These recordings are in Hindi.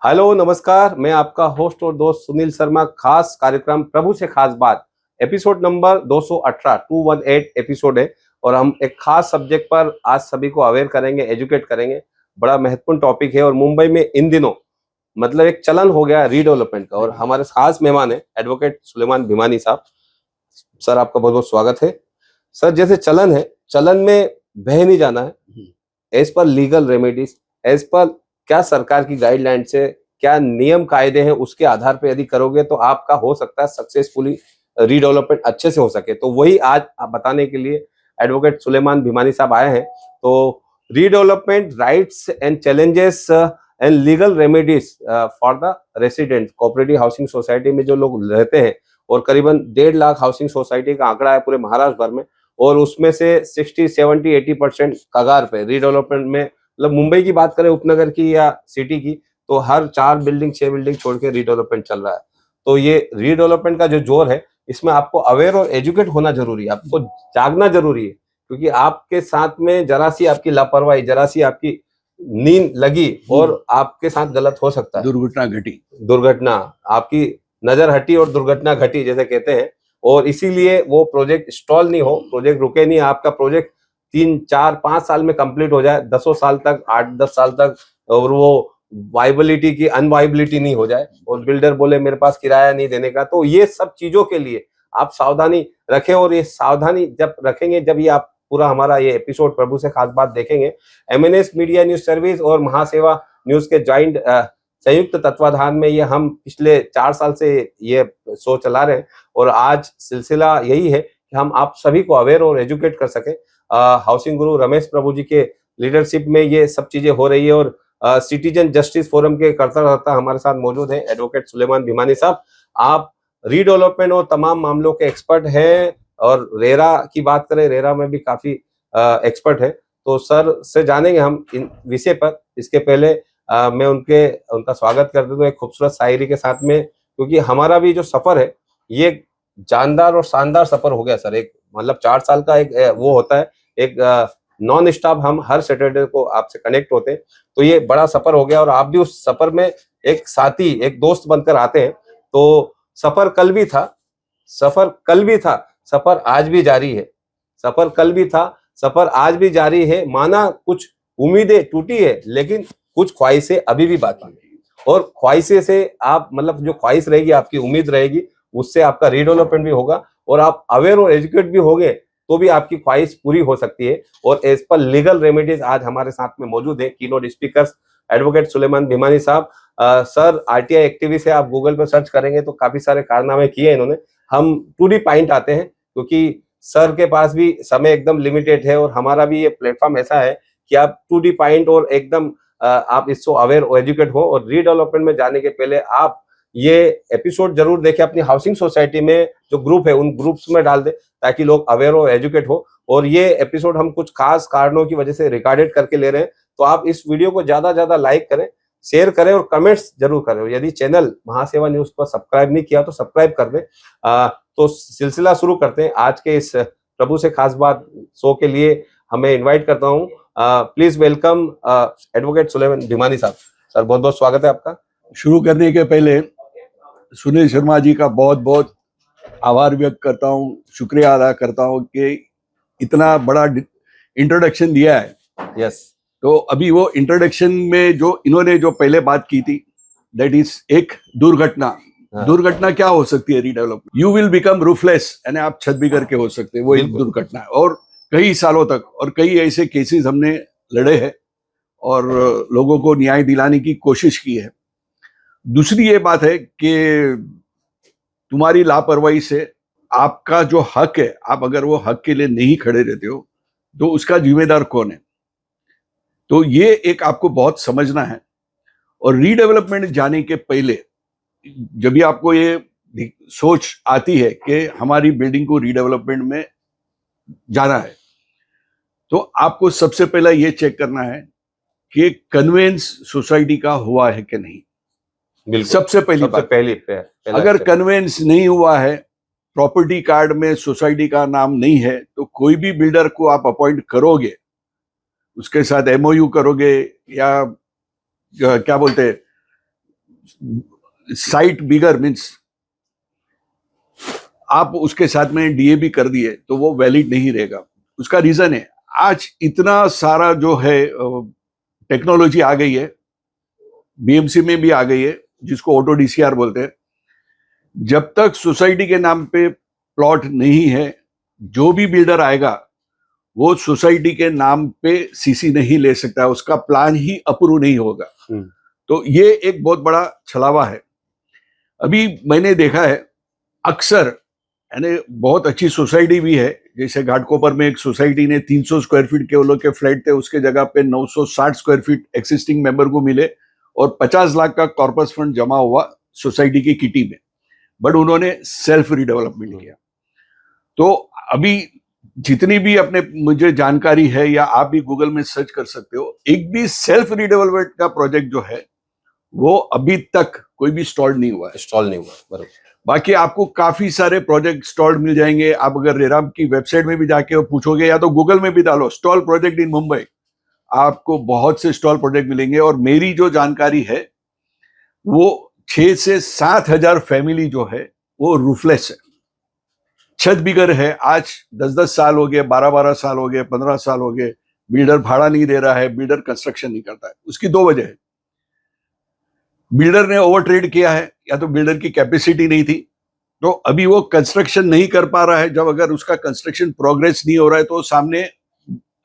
हेलो नमस्कार, मैं आपका होस्ट और दोस्त सुनील शर्मा। खास कार्यक्रम प्रभु से खास बात एपिसोड नंबर 218 218 एपिसोड है और हम एक खास सब्जेक्ट पर आज सभी को अवेयर करेंगे, एजुकेट करेंगे। बड़ा महत्वपूर्ण टॉपिक है और मुंबई में इन दिनों मतलब एक चलन हो गया रीडेवलपमेंट का और हमारे खास मेहमान है एडवोकेट सुलेमान भिमानी साहब। सर आपका बहुत बहुत स्वागत है। सर जैसे चलन है, चलन में बह नहीं जाना है। As per legal remedies, as per क्या सरकार की गाइडलाइन से क्या नियम कायदे हैं उसके आधार पर यदि करोगे तो आपका हो सकता है सक्सेसफुली रीडेवलपमेंट अच्छे से हो सके। तो वही आज आप बताने के लिए एडवोकेट सुलेमान भिमानी साहब आए हैं। तो redevelopment rights and challenges and legal remedies for the resident cooperative housing society में जो लोग रहते हैं और करीबन 1.5 लाख हाउसिंग सोसाइटी का आंकड़ा है पूरे महाराष्ट्र भर में और उसमें से 60, 70, 80% कगार पे रीडेवलपमेंट में, मतलब मुंबई की बात करें उपनगर की या सिटी की, तो हर 4 बिल्डिंग 6 बिल्डिंग छोड़ के रीडेवलपमेंट चल रहा है। तो ये रीडेवलपमेंट का जो जोर है इसमें आपको अवेयर और एजुकेट होना जरूरी है, आपको जागना जरूरी है, क्योंकि आपके साथ में जरा सी आपकी लापरवाही, जरा सी आपकी नींद लगी और आपके साथ गलत हो सकता है। दुर्घटना आपकी नजर हटी और दुर्घटना घटी जैसे कहते हैं। और इसीलिए वो प्रोजेक्ट स्टॉल नहीं हो, प्रोजेक्ट रुके नहीं, आपका प्रोजेक्ट 3, 4, 5 साल में कंप्लीट हो जाए, 10 साल तक, 8-10 साल तक, और वो वाइबिलिटी की अनवाइबिलिटी नहीं हो जाए और बिल्डर बोले मेरे पास किराया नहीं देने का। तो ये सब चीजों के लिए आप सावधानी रखें और ये सावधानी जब रखेंगे, जब ये आप पूरा हमारा ये एपिसोड प्रभु से खास बात देखेंगे, एमएनएस मीडिया न्यूज सर्विस और महासेवा न्यूज के ज्वाइंट संयुक्त तत्वाधान में ये हम पिछले 4 साल से ये शो चला रहे हैं और आज सिलसिला यही है कि हम आप सभी को अवेयर और एजुकेट कर सके। हाउसिंग गुरु रमेश प्रभु जी के लीडरशिप में ये सब चीजें हो रही है और सिटीजन जस्टिस फोरम के कर्ता हमारे साथ मौजूद है एडवोकेट सुलेमान भिमानी साहब। आप रीडेवलपमेंट और तमाम मामलों के एक्सपर्ट हैं और रेरा की बात करें, रेरा में भी काफी एक्सपर्ट है। तो सर से जानेंगे हम इन विषय पर। इसके पहले मैं उनका स्वागत कर देता हूँ एक खूबसूरत शायरी के साथ में, क्योंकि हमारा भी जो सफर है ये जानदार और शानदार सफर हो गया सर। एक मतलब 4 साल का एक वो होता है, एक नॉन स्टॉप हम हर सैटरडे को आपसे कनेक्ट होते हैं। तो ये बड़ा सफर हो गया और आप भी उस सफर में एक साथी, एक दोस्त बनकर आते हैं। तो सफर कल भी था, सफर कल भी था, सफर आज भी जारी है। सफर कल भी था, सफर आज भी जारी है। माना कुछ उम्मीदें टूटी है लेकिन कुछ ख्वाहिशें अभी भी बाकी है और ख्वाहिशें से आप मतलब जो ख्वाहिश रहेगी, आपकी उम्मीद रहेगी, उससे आपका रीडेवलपमेंट भी होगा और आप अवेयर और एजुकेट भी होंगे तो भी आपकी ख्वाहिश पूरी हो सकती है। और एज पर लीगल रेमेडीज आज हमारे साथ में मौजूद है keynote speakers advocate Suleman Bhimani साहब। सर आरटीआई एक्टिविस्ट है, आप गूगल पर सर्च करेंगे तो काफी सारे कारनामे किए इन्होंने। हम टू दी पॉइंट आते हैं क्योंकि सर के पास भी समय एकदम लिमिटेड है और हमारा भी ये प्लेटफॉर्म ऐसा है कि आप टू दी पॉइंट और एकदम आप इससे अवेयर और एजुकेट हो। और रीडेवलपमेंट में जाने के पहले आप ये एपिसोड जरूर देखें, अपनी हाउसिंग सोसाइटी में जो ग्रुप है उन ग्रुप्स में डाल दे ताकि लोग अवेयर और एजुकेट हो। और ये एपिसोड हम कुछ खास कारणों की वजह से रिकॉर्डेड करके ले रहे हैं, तो आप इस वीडियो को ज्यादा लाइक करें, शेयर करें और कमेंट्स जरूर करें। यदि चैनल महासेवा न्यूज पर सब्सक्राइब नहीं किया तो सब्सक्राइब कर दें। तो सिलसिला शुरू करते हैं। आज के इस प्रभु से खास बात शो के लिए हमें इन्वाइट करता हूँ, please welcome advocate Suleman Bhimani साहब। सर बहुत बहुत स्वागत है आपका। शुरू करने के पहले सुनील शर्मा जी का बहुत बहुत आभार व्यक्त करता हूँ, शुक्रिया अदा करता हूँ कि इतना बड़ा इंट्रोडक्शन दिया है। यस। तो अभी वो इंट्रोडक्शन में जो इन्होंने जो पहले बात की थी, दैट इज एक दुर्घटना। दुर्घटना क्या हो सकती है रीडेवलपमेंट? यू विल बिकम रूफलेस, यानी आप छत बिगड़ के हो सकते हैं, वो एक दुर्घटना है। और कई सालों तक और कई ऐसे केसेस हमने लड़े हैं और लोगों को न्याय दिलाने की कोशिश की है। दूसरी ये बात है कि तुम्हारी लापरवाही से आपका जो हक है, आप अगर वो हक के लिए नहीं खड़े रहते हो तो उसका जिम्मेदार कौन है? तो ये एक आपको बहुत समझना है। और रीडेवलपमेंट जाने के पहले जब भी आपको ये सोच आती है कि हमारी बिल्डिंग को रीडेवलपमेंट में जाना है, तो आपको सबसे पहला ये चेक करना है कि कन्वेंस सोसाइटी का हुआ है कि नहीं। सबसे पहली बात, अगर कन्वेंस नहीं हुआ है, प्रॉपर्टी कार्ड में सोसाइटी का नाम नहीं है, तो कोई भी बिल्डर को आप अपॉइंट करोगे, उसके साथ एमओयू करोगे या क्या बोलते हैं साइट बिगर मीन्स आप उसके साथ में डीएबी कर दिए तो वो वैलिड नहीं रहेगा। उसका रीजन है आज इतना सारा जो है टेक्नोलॉजी आ गई है, बीएमसी में भी आ गई है, जिसको ऑटो डीसीआर बोलते हैं। जब तक सोसाइटी के नाम पे प्लॉट नहीं है, जो भी बिल्डर आएगा वो सोसाइटी के नाम पे सीसी नहीं ले सकता, उसका प्लान ही अप्रूव नहीं होगा। तो ये एक बहुत बड़ा छलावा है। अभी मैंने देखा है अक्सर, यानी बहुत अच्छी सोसाइटी भी है, जैसे घाटकोपर में एक सोसाइटी ने 300 स्क्वायर फीट के वो लोग के फ्लैट थे, उसके जगह पे 960 स्क्वायर फीट एक्सिस्टिंग मेंबर को मिले और 50 लाख का कॉर्पस फंड जमा हुआ सोसाइटी की किटी में, बट उन्होंने सेल्फ रिडेवलपमेंट किया। तो अभी जितनी भी अपने मुझे जानकारी है, या आप भी गूगल में सर्च कर सकते हो, एक भी सेल्फ रिडेवलपमेंट का प्रोजेक्ट जो है वो अभी तक कोई भी स्टॉल नहीं हुआ है। स्टॉल नहीं हुआ, बराबर। बाकी आपको काफी सारे प्रोजेक्ट स्टॉल मिल जाएंगे। आप अगर रेराम की वेबसाइट में भी जाके पूछोगे या तो गूगल में भी डालो स्टॉल प्रोजेक्ट इन मुंबई, आपको बहुत से स्टॉल प्रोजेक्ट मिलेंगे। और मेरी जो जानकारी है वो 6 से 7 हजार फैमिली जो है वो रूफलेस है, छत बिगर है। आज 10-10 साल हो गए, 12-12 साल हो गए, 15 साल हो गए, बिल्डर भाड़ा नहीं दे रहा है, बिल्डर कंस्ट्रक्शन नहीं करता है। उसकी 2 वजह है, बिल्डर ने ओवर ट्रेड किया है या तो बिल्डर की कैपेसिटी नहीं थी, तो अभी वो कंस्ट्रक्शन नहीं कर पा रहा है। जब अगर उसका कंस्ट्रक्शन प्रोग्रेस नहीं हो रहा है तो सामने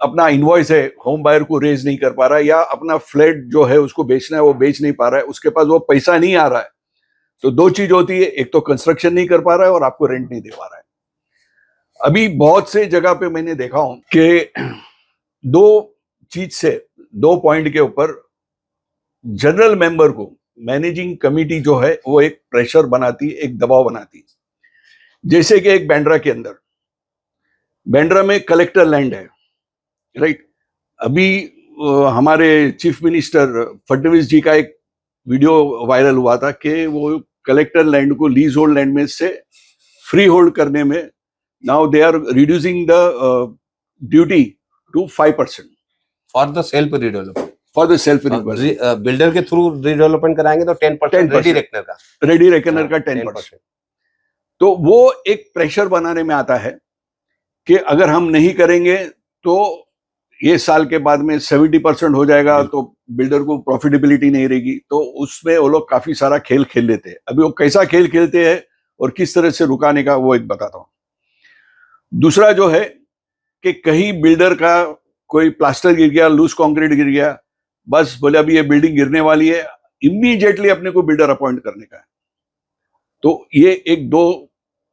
अपना इनवॉइस है, होम बायर को रेज नहीं कर पा रहा है, या अपना फ्लैट जो है उसको बेचना है वो बेच नहीं पा रहा है, उसके पास वो पैसा नहीं आ रहा है। तो 2 चीज होती है, एक तो कंस्ट्रक्शन नहीं कर पा रहा है और आपको रेंट नहीं दे पा रहा है। अभी बहुत से जगह पे मैंने देखा हूं कि 2 पॉइंट के ऊपर जनरल मेंबर को मैनेजिंग कमिटी जो है वो एक प्रेशर बनाती, एक दबाव बनाती। जैसे कि एक बांद्रा के अंदर, बांद्रा में कलेक्टर लैंड है, राइट। अभी हमारे चीफ मिनिस्टर फडणवीस जी का एक वीडियो वायरल हुआ था कि वो कलेक्टर लैंड को लीज होल्ड लैंड में से फ्री होल्ड करने में now they are reducing the duty to 5% for the self redevelopment, for the self redevelopment. Builder के थ्रू रिडेवलपमेंट कराएंगे तो 10% रेडी रेकनर का 10%। तो वो एक प्रेशर बनाने में आता है कि अगर हम नहीं करेंगे तो ये साल के बाद में 70% हो जाएगा, तो बिल्डर को प्रॉफिटेबिलिटी नहीं रहेगी। तो उसमें वो लोग काफी सारा खेल खेल लेते हैं। अभी वो कैसा खेल खेलते हैं और किस तरह से रुकाने का वो एक बताता हूं। दूसरा जो है कि कहीं बिल्डर का कोई प्लास्टर गिर गया, लूज कंक्रीट गिर गया, बस बोले अभी ये बिल्डिंग गिरने वाली है, इमीडिएटली अपने को बिल्डर अपॉइंट करने का है। तो ये एक 2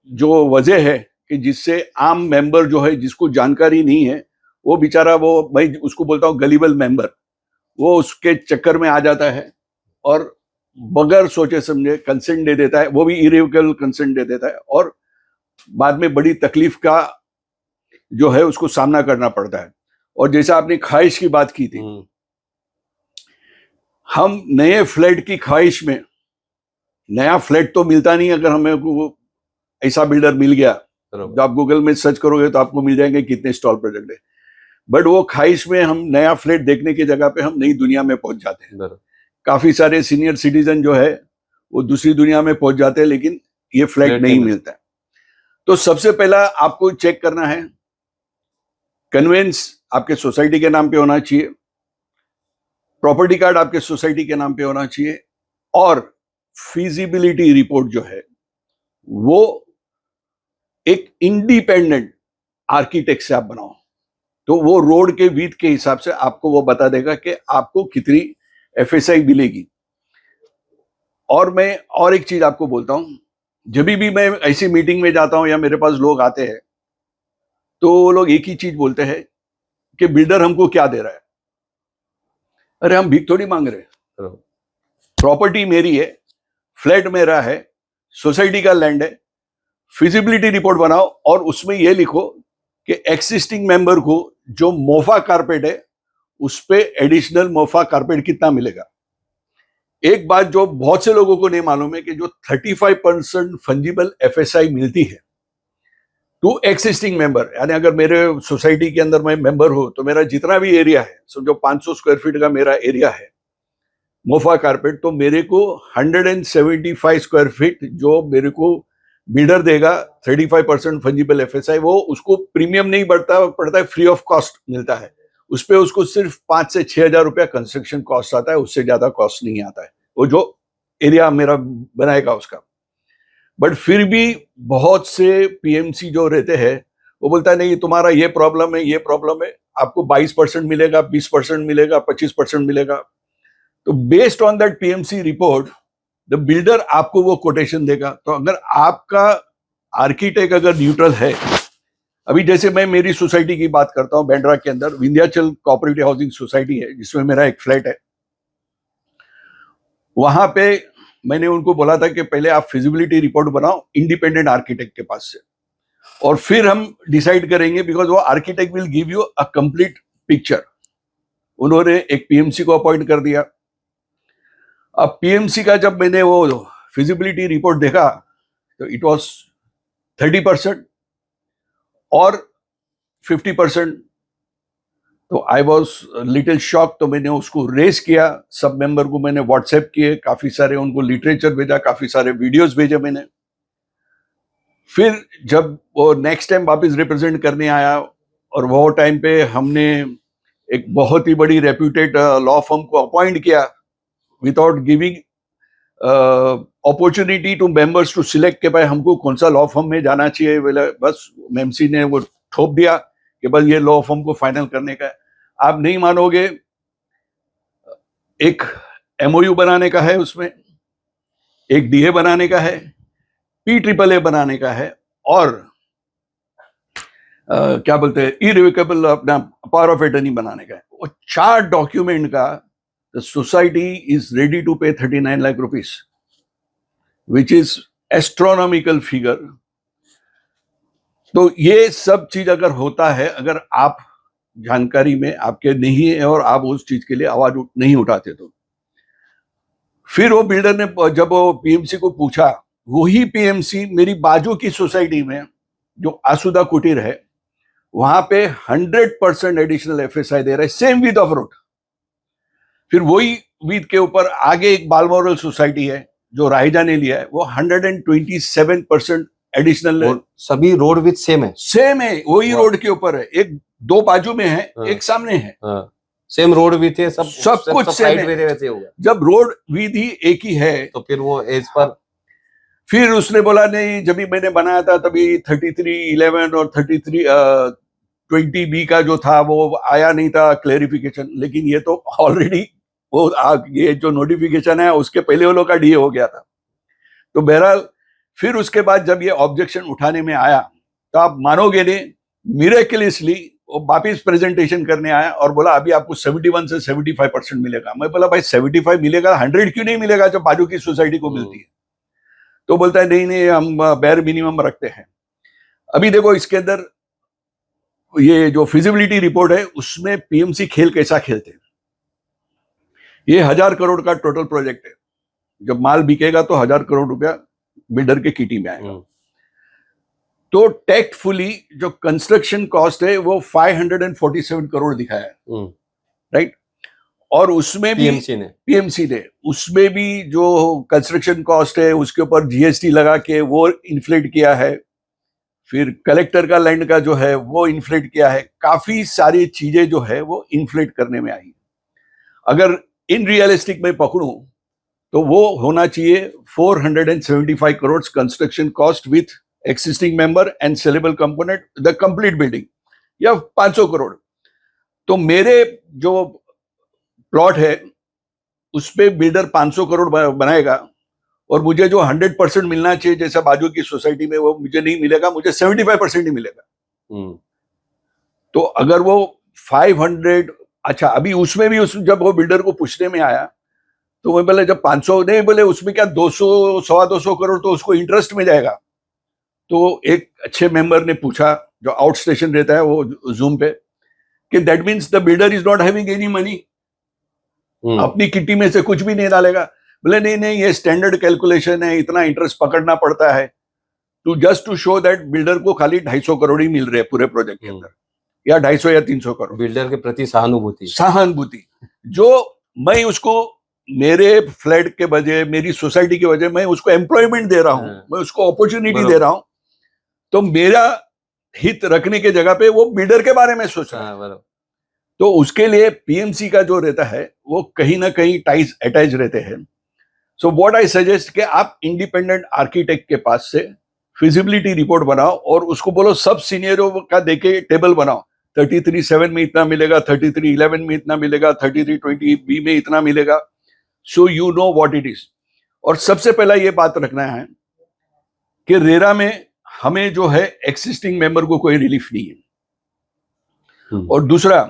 जो वजह है कि जिससे आम मेंबर जो है, जिसको जानकारी नहीं है, वो बेचारा, वो मैं उसको बोलता हूँ गलीबल मेंबर, वो उसके चक्कर में आ जाता है और बगैर सोचे समझे कंसेंट दे देता है, वो भी इरेवोकेबल कंसेंट दे देता है, और बाद में बड़ी तकलीफ का जो है उसको सामना करना पड़ता है। और जैसा आपने ख्वाहिश की बात की थी, हम नए फ्लैट की ख्वाहिश में, नया फ्लैट तो मिलता नहीं अगर हमें को ऐसा बिल्डर मिल गया, तो आप गूगल में सर्च करोगे तो आपको मिल जाएंगे कितने स्टॉल प्रोजेक्ट है, बट वो ख्वाहिश में हम नया फ्लैट देखने की जगह पे हम नई दुनिया में पहुंच जाते हैं। काफी सारे सीनियर सिटीजन जो है वो दूसरी दुनिया में पहुंच जाते हैं, लेकिन ये फ्लैट नहीं मिलता है। तो सबसे पहला आपको चेक करना है, कन्वेंस आपके सोसाइटी के नाम पे होना चाहिए, प्रॉपर्टी कार्ड आपके सोसाइटी के नाम पे होना चाहिए, और फीजिबिलिटी रिपोर्ट जो है वो एक इंडिपेंडेंट आर्किटेक्ट से आप बनाओ। तो वो रोड के विड्थ के हिसाब से आपको वो बता देगा कि आपको कितनी एफएसआई मिलेगी। और मैं और एक चीज आपको बोलता हूं, जब भी मैं ऐसी मीटिंग में जाता हूं या मेरे पास लोग आते हैं तो वो लोग एक ही चीज बोलते हैं कि बिल्डर हमको क्या दे रहा है। अरे हम भीख थोड़ी मांग रहे हैं, प्रॉपर्टी मेरी है, फ्लैट मेरा है, सोसाइटी का लैंड है, फिजिबिलिटी रिपोर्ट बनाओ और उसमें यह लिखो कि एक्सिस्टिंग मेंबर को जो मोफा कारपेट है उस पे एडिशनल मोफा कारपेट कितना मिलेगा। एक बात जो बहुत से लोगों को नहीं मालूम है कि जो 35% फंजिबल एफएसआई मिलती है टू एक्सिस्टिंग मेंबर, यानी अगर मेरे सोसाइटी के अंदर मैं मेंबर हूं तो मेरा जितना भी एरिया है, समझो 500 स्क्वायर फीट का मेरा एरिया है, मोफा कारपेट, तो मेरे को 175 स्क्वायर फीट जो मेरे को बिल्डर देगा 35% फंजिबल एफएसआई, वो उसको प्रीमियम नहीं पड़ता है, फ्री ऑफ कॉस्ट मिलता है। उस पे उसको सिर्फ 5 से 6 हजार रुपया कंस्ट्रक्शन कॉस्ट आता है, उससे ज्यादा कॉस्ट नहीं आता है, वो जो एरिया मेरा बनाएगा उसका। बट फिर भी बहुत से पीएमसी जो रहते हैं वो बोलता है नहीं तुम्हारा ये प्रॉब्लम है, ये प्रॉब्लम है, आपको 22% मिलेगा, 20% मिलेगा, 25% मिलेगा। तो based on that PMC report the builder आपको वो कोटेशन देगा। तो अगर आपका आर्किटेक्ट अगर न्यूट्रल है, अभी जैसे मैं मेरी सोसाइटी की बात करता हूं, बैंड्रा के अंदर विंध्याचल कोऑपरेटिव हाउसिंग सोसाइटी है जिसमें मेरा एक फ्लैट है। वहां पे मैंने उनको बोला था कि पहले आप फिजिबिलिटी रिपोर्ट बनाओ इंडिपेंडेंट आर्किटेक्ट के पास से, और फिर हम डिसाइड करेंगे, बिकॉज वो architect will give you a complete picture. उन्होंने एक पीएमसी को अपॉइंट कर दिया। अब पीएमसी का जब मैंने वो फिजिबिलिटी रिपोर्ट देखा तो इट वाज 30% और 50%। तो आई वॉज लिटिल शॉक। तो मैंने उसको रेस किया, सब मेंबर को मैंने व्हाट्सएप किए, काफी सारे उनको लिटरेचर भेजा, काफी सारे वीडियोस भेजे मैंने। फिर जब वो नेक्स्ट टाइम वापस रिप्रेजेंट करने आया, और वो टाइम पे हमने एक बहुत ही बड़ी रेप्यूटेड लॉ फर्म को अपॉइंट किया without giving opportunity to members to select के भाई हमको कौन सा लॉ फर्म में जाना चाहिए। बस एमसी ने वो थोप दिया कि बस ये लॉ फर्म को फाइनल करने का है। आप नहीं मानोगे, एक एमओयू बनाने का है, उसमें एक डीए बनाने का है, PAAA बनाने का है, और क्या बोलते हैं इरिवोकेबल अपना पावर ऑफ अटर्नी बनाने का है। वो 4 डॉक्यूमेंट का the society is ready to pay 39 lakh rupees, which is astronomical figure. तो ये सब चीज अगर होता है, अगर आप जानकारी में आपके नहीं है और आप उस चीज के लिए आवाज नहीं उठाते, तो फिर वो बिल्डर ने जब वो पीएमसी को पूछा, वही पीएमसी मेरी बाजू की सोसाइटी में जो आसुदा कुटीर है वहां पे 100% एडिशनल एफएसआई दे रहा है, सेम विथ ऑफ रोड। फिर वही विथ के ऊपर आगे एक बालमोरल सोसाइटी है जो राहिजा ने लिया है, वो 127% एडिशनल। सभी रोड विथ सेम है, वही रोड के ऊपर है, एक 2 बाजू में है, एक सामने है, सेम रोड विथ है, सब कुछ सेम है। वैसे होगा। जब रोड विथ ही एक ही है तो फिर वो एज पर, फिर उसने बोला नहीं, जब भी मैंने बनाया था तभी 3311 और 3320B का जो था वो आया नहीं था क्लेरिफिकेशन, लेकिन ये तो ऑलरेडी वो ये जो नोटिफिकेशन है उसके पहले वो लोग का डीए हो गया था। तो बहरहाल फिर उसके बाद जब ये ऑब्जेक्शन उठाने में आया तो आप मानोगे नहीं, मिरेकलियसली वो वापिस प्रेजेंटेशन करने आया और बोला अभी आपको 71 से 75% मिलेगा। मैं बोला भाई 75 मिलेगा, 100 क्यों नहीं मिलेगा जो बाजू की सोसाइटी को मिलती है। तो बोलता है नहीं हम बेयर मिनिमम रखते हैं। अभी देखो इसके अंदर ये जो फिजिबिलिटी रिपोर्ट है उसमें पीएमसी खेल कैसा खेलते हैं। ये 1000 करोड़ का टोटल प्रोजेक्ट है, जब माल बिकेगा तो 1000 करोड़ रुपया बिल्डर के किटी में आएगा। तो टैक्टफुली जो कंस्ट्रक्शन कॉस्ट है वो 547 करोड़ दिखाया है, राइट। और उसमें भी पीएमसी ने उसमें भी जो कंस्ट्रक्शन कॉस्ट है उसके ऊपर जीएसटी लगा के वो इन्फ्लेट किया है, फिर कलेक्टर का लैंड का जो है वो इन्फ्लेट किया है, काफी सारी चीजें जो है वो इन्फ्लेट करने में आई। अगर इन रियलिस्टिक में पकड़ूं तो वो होना चाहिए 475 crore construction cost with existing member and saleable component the complete building, या 500 करोड़। तो मेरे जो प्लॉट है उस पे बिल्डर 500 करोड़ बनाएगा और मुझे जो 100% मिलना चाहिए जैसा बाजू की सोसाइटी में वो मुझे नहीं मिलेगा, मुझे 75% ही मिलेगा। तो अगर वो 500, अच्छा अभी उसमें भी जब वो बिल्डर को पूछने में आया तो वो बोले जब 500 नहीं, बोले उसमें क्या 200 250 करोड़ तो उसको इंटरेस्ट में जाएगा। तो एक अच्छे मेंबर ने पूछा जो आउट स्टेशन रहता है वो जूम पे कि that means the builder is not having any money, अपनी किट्टी में से कुछ भी नहीं डालेगा। बोले नहीं ये स्टैंडर्ड कैलकुलेशन है, इतना इंटरेस्ट पकड़ना पड़ता है just to show that builder को खाली 250 करोड़ ही मिल रहे हैं पूरे प्रोजेक्ट के अंदर, या 250 या 300 करोड़ बिल्डर के प्रति सहानुभूति जो मैं उसको मेरे फ्लैट के वजह, मेरी सोसाइटी की वजह मैं उसको एम्प्लॉयमेंट दे रहा हूँ, हाँ। मैं उसको अपॉर्चुनिटी बरोबर। दे रहा हूँ, तो मेरा हित रखने के जगह पे वो बिल्डर के बारे में सोच रहा है। हाँ, बरोबर। तो उसके लिए पीएमसी का जो रहता है वो कहीं ना कहीं टाइज अटैच रहते हैं। सो व्हाट आई सजेस्ट कि आप इंडिपेंडेंट आर्किटेक्ट के पास से फिजिबिलिटी रिपोर्ट बनाओ और उसको बोलो सब सीनियरों का देके टेबल बनाओ, 33(7) में इतना मिलेगा, 33(11) में इतना मिलेगा, 33(20) में इतना मिलेगा, so you know what it is. और सबसे पहला ये बात रखना है कि रेरा में हमें जो है एक्सिस्टिंग मेंबर को कोई रिलीफ नहीं है। और दूसरा,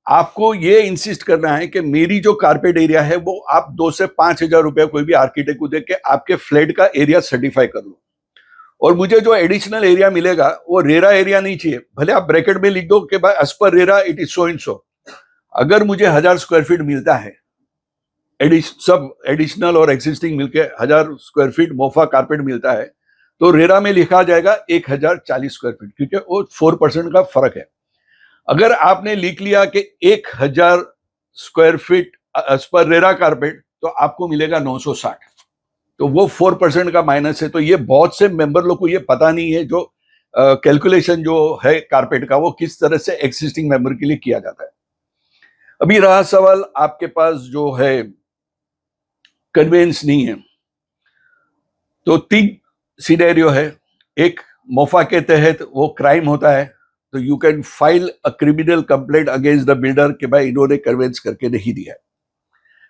आपको ये इंसिस्ट करना है कि मेरी जो कारपेट एरिया है वो आप 2 से 5,000 रुपया कोई भी आर्किटेक्ट को दे के आपके फ्लैट का एरिया सर्टिफाई कर लो। और मुझे जो एडिशनल एरिया मिलेगा वो रेरा एरिया नहीं चाहिए, भले आप ब्रैकेट में लिख दो कि भाई as per RERA it is so and so. अगर मुझे 1,000 स्क्वायर फीट मिलता है, सब एडिशनल और एक्सिस्टिंग मिलके 1,000 स्क्वायर फीट मोफा कारपेट मिलता है, तो रेरा में लिखा जाएगा 1,040 स्क्वायर फीट, क्योंकि वो 4% का फर्क है। अगर आपने लिख लिया कि 1,000 square feet as per RERA carpet, तो आपको मिलेगा 960, तो वो 4% का माइनस है। तो ये बहुत से मेंबर लोग को ये पता नहीं है, जो कैलकुलेशन जो है कारपेट का वो किस तरह से एक्सिस्टिंग मेंबर के लिए किया जाता है। अभी रहा सवाल आपके पास जो है कन्वेंस नहीं है, तो 3 सिनेरियो है। एक, मोफा के तहत वो क्राइम होता है, तो you can file a criminal complaint against the builder कि भाई इन्होंने कन्वेंस करके नहीं दिया।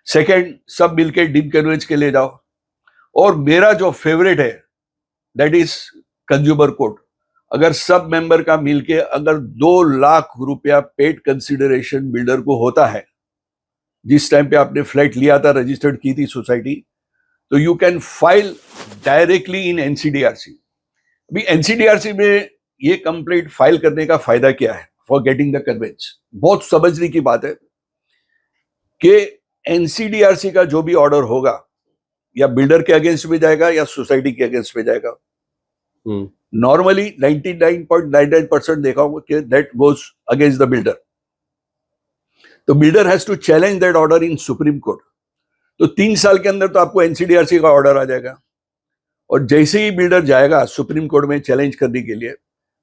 सेकंड, सब मिलके डीप कन्वेंस के ले जाओ। और मेरा जो फेवरेट है दैट इज कंज्यूमर कोर्ट। अगर सब मेंबर का मिलके अगर 2 लाख रुपया पेड कंसिडरेशन बिल्डर को होता है, जिस टाइम पे आपने फ्लैट लिया था, रजिस्टर्ड की थी सोसाइटी, तो you can file directly in NCDRC. अभी एनसीडीआरसी में ये कंप्लेंट फाइल करने का फायदा क्या है फॉर गेटिंग द कन्वेंस? बहुत समझने की बात है कि एनसीडीआरसी का जो भी ऑर्डर होगा या बिल्डर के अगेंस्ट में जाएगा या सोसाइटी के अगेंस्ट में जाएगा। नॉर्मली 99.99% देखा होगा कि that goes against the builder. तो builder has to challenge that order in Supreme Court. तो 3 साल के अंदर तो आपको एनसीडीआरसी का ऑर्डर आ जाएगा। और जैसे ही बिल्डर जाएगा सुप्रीम कोर्ट में चैलेंज करने के लिए,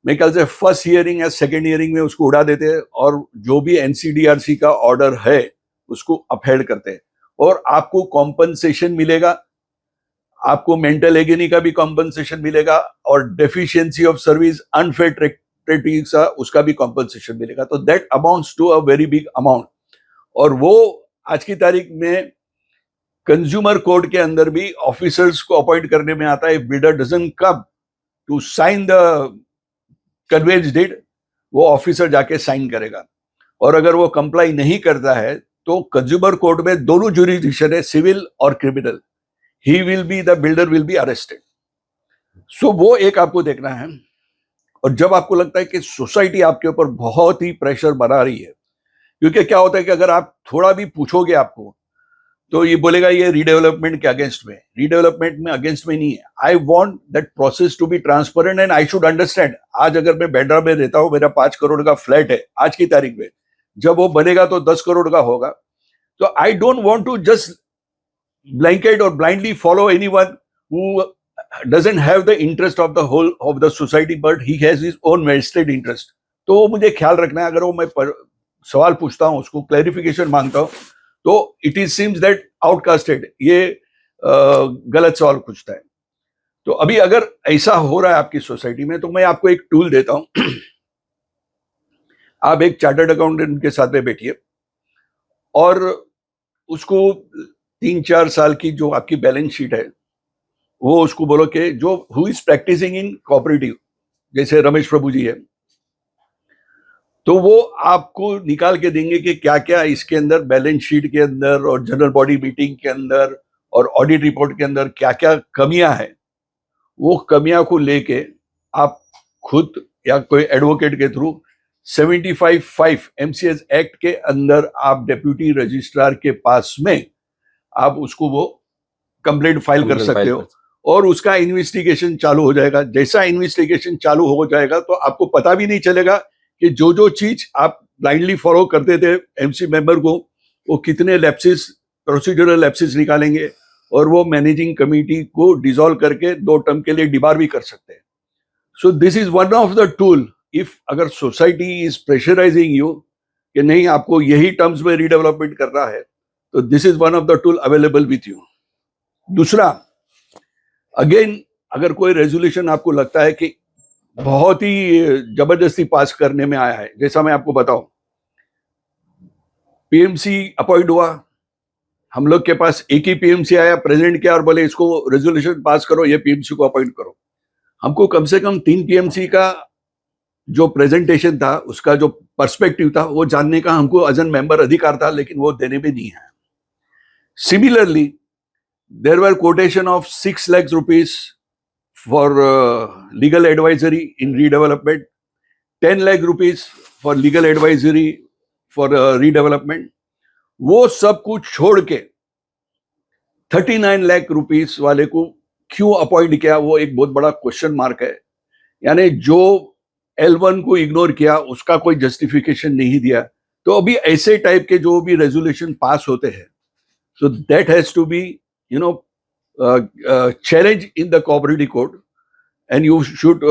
मेरे ख्याल से फर्स्ट हियरिंग या सेकेंड हियरिंग में उसको उड़ा देते हैं और जो भी एनसीडीआरसी का ऑर्डर है उसको अपहेल्ड करते हैं। और आपको कॉम्पनसेशन मिलेगा, आपको मेंटल एगेनी का भी कॉम्पनसेशन मिलेगा, और deficiency of service, unfair treatment का उसका भी कॉम्पनसेशन मिलेगा। तो that amounts to a very big amount. और वो आज की तारीख में कंज्यूमर कोर्ट के अंदर भी ऑफिसर्स को अपॉइंट करने में आता है। Builder doesn't come to sign the conveyance deed, वो ऑफिसर जाके साइन करेगा। और अगर वो कंप्लाई नहीं करता है तो कंज्यूमर कोर्ट में दोनों जुरिडिक्शन है, सिविल और criminal. He will be, the builder will be arrested. So वो एक आपको देखना है। और जब आपको लगता है कि सोसाइटी आपके ऊपर बहुत ही प्रेशर बना रही है, क्योंकि क्या होता है कि अगर आप थोड़ा भी पूछोगे आपको, तो ये बोलेगा ये रीडेवलपमेंट के अगेंस्ट में। रीडेवलपमेंट में अगेंस्ट में नहीं है। I want that process to be transparent and I should understand. आज अगर मैं बांद्रा में रहता हूं, मेरा 5 करोड़ का फ्लैट है आज की तारीख में, जब वो बनेगा तो 10 करोड़ का होगा। तो I don't want to just blanket or blindly follow anyone who doesn't have the interest of the whole of the society, but he has his own vested interest. तो वो मुझे ख्याल रखना है। अगर वो मैं सवाल पूछता हूँ, उसको क्लैरिफिकेशन मांगता हूँ, तो इट इज सीम्स दैट आउटकास्टेड, ये गलत सवाल पूछता है। तो अभी अगर ऐसा हो रहा है आपकी सोसाइटी में, तो मैं आपको एक टूल देता हूं। आप एक चार्टर्ड अकाउंटेंट के साथ में बैठिए और उसको 3-4 साल की जो आपकी बैलेंस शीट है वो उसको बोलो कि जो who is practising in cooperative, जैसे रमेश प्रभु जी है, तो वो आपको निकाल के देंगे कि क्या क्या इसके अंदर बैलेंस शीट के अंदर और जनरल बॉडी मीटिंग के अंदर और ऑडिट रिपोर्ट के अंदर क्या क्या कमियां हैं। वो कमियां को लेके आप खुद या कोई एडवोकेट के थ्रू 75(5) MCS एक्ट के अंदर आप डेप्यूटी रजिस्ट्रार के पास में आप उसको वो कंप्लेंट फाइल कर सकते हो और उसका इन्वेस्टिगेशन चालू हो जाएगा। जैसा इन्वेस्टिगेशन चालू हो जाएगा तो आपको पता भी नहीं चलेगा कि जो जो चीज आप ब्लाइंडली फॉलो करते थे एमसी मेंबर को, वो कितने लैप्सेस प्रोसीजरल लैप्सेस निकालेंगे और वो मैनेजिंग कमेटी को डिसॉल्व करके 2 टर्म के लिए डिबार भी कर सकते हैं. So this is one of the tool. If अगर सोसाइटी इज प्रेशराइजिंग यू कि नहीं आपको यही टर्म्स में रीडेवलपमेंट करना है, तो this is one of the tool available with you. दूसरा, अगेन अगर कोई रेजोल्यूशन आपको लगता है कि बहुत ही जबरदस्ती पास करने में आया है, जैसा मैं आपको बताऊं, पीएमसी अपॉइंट हुआ, हम लोग के पास एक ही पीएमसी आया, प्रेसिडेंट किया और बोले इसको रेजोल्यूशन पास करो, ये पीएमसी को अपॉइंट करो. हमको कम से कम 3 पीएमसी का जो प्रेजेंटेशन था, उसका जो पर्सपेक्टिव था, वो जानने का हमको एज एन मेंबर अधिकार था, लेकिन वो देने में नहीं है. Similarly there were quotation of 6 lakh rupees for legal advisory in redevelopment, 10 lakh rupees for legal advisory for redevelopment. वो सब कुछ छोड़ के 39 लाख रुपीस वाले को क्यों अपॉइंट किया, वो एक बहुत बड़ा क्वेश्चन मार्क है. यानी जो L1 को इग्नोर किया उसका कोई जस्टिफिकेशन नहीं दिया. तो अभी ऐसे टाइप के जो भी रेजोल्यूशन पास होते हैं, so that has to be challenge in the cooperative code and you should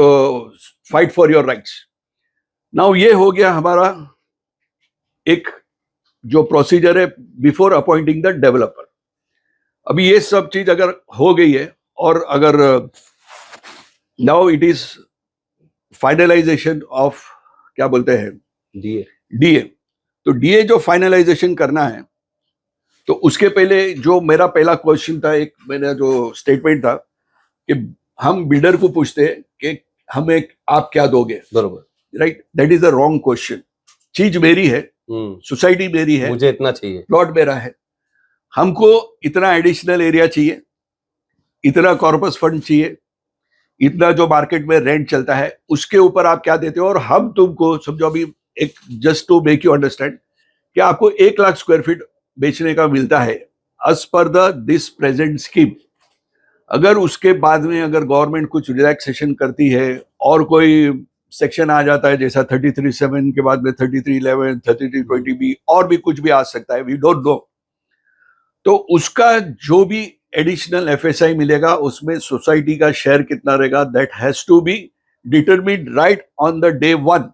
fight for your rights. Now ये हो गया हमारा एक जो प्रोसीजर है बिफोर अपॉइंटिंग द डेवलपर. अभी ये सब चीज अगर हो गई है और अगर now it is finalisation of क्या बोलते हैं डीए. तो डीए जो फाइनलाइजेशन करना है, तो उसके पहले जो मेरा पहला क्वेश्चन था, एक मेरा जो स्टेटमेंट था कि हम बिल्डर को पूछते हैं कि हमें आप क्या दोगे, बरोबर, right. That is the wrong question. चीज मेरी है, सोसाइटी मेरी है, मुझे इतना चाहिए, प्लॉट मेरा है, हमको इतना एडिशनल एरिया चाहिए, इतना कॉर्पस फंड चाहिए, इतना जो मार्केट में रेंट चलता है, उसके ऊपर आप क्या देते हो, और हम तुमको समझो अभी एक just to make you understand कि आपको 1 लाख स्क्वायर फीट बेचने का मिलता है as per the this present scheme. अगर उसके बाद में अगर गवर्नमेंट कुछ रिलैक्सेशन करती है और कोई सेक्शन आ जाता है जैसा 33(7) के बाद में 33(11), 33(20) और भी कुछ भी आ सकता है, वी डोंट नो. तो उसका जो भी एडिशनल एफएसआई मिलेगा उसमें सोसाइटी का शेयर कितना रहेगा, that has to be determined right on the day 1.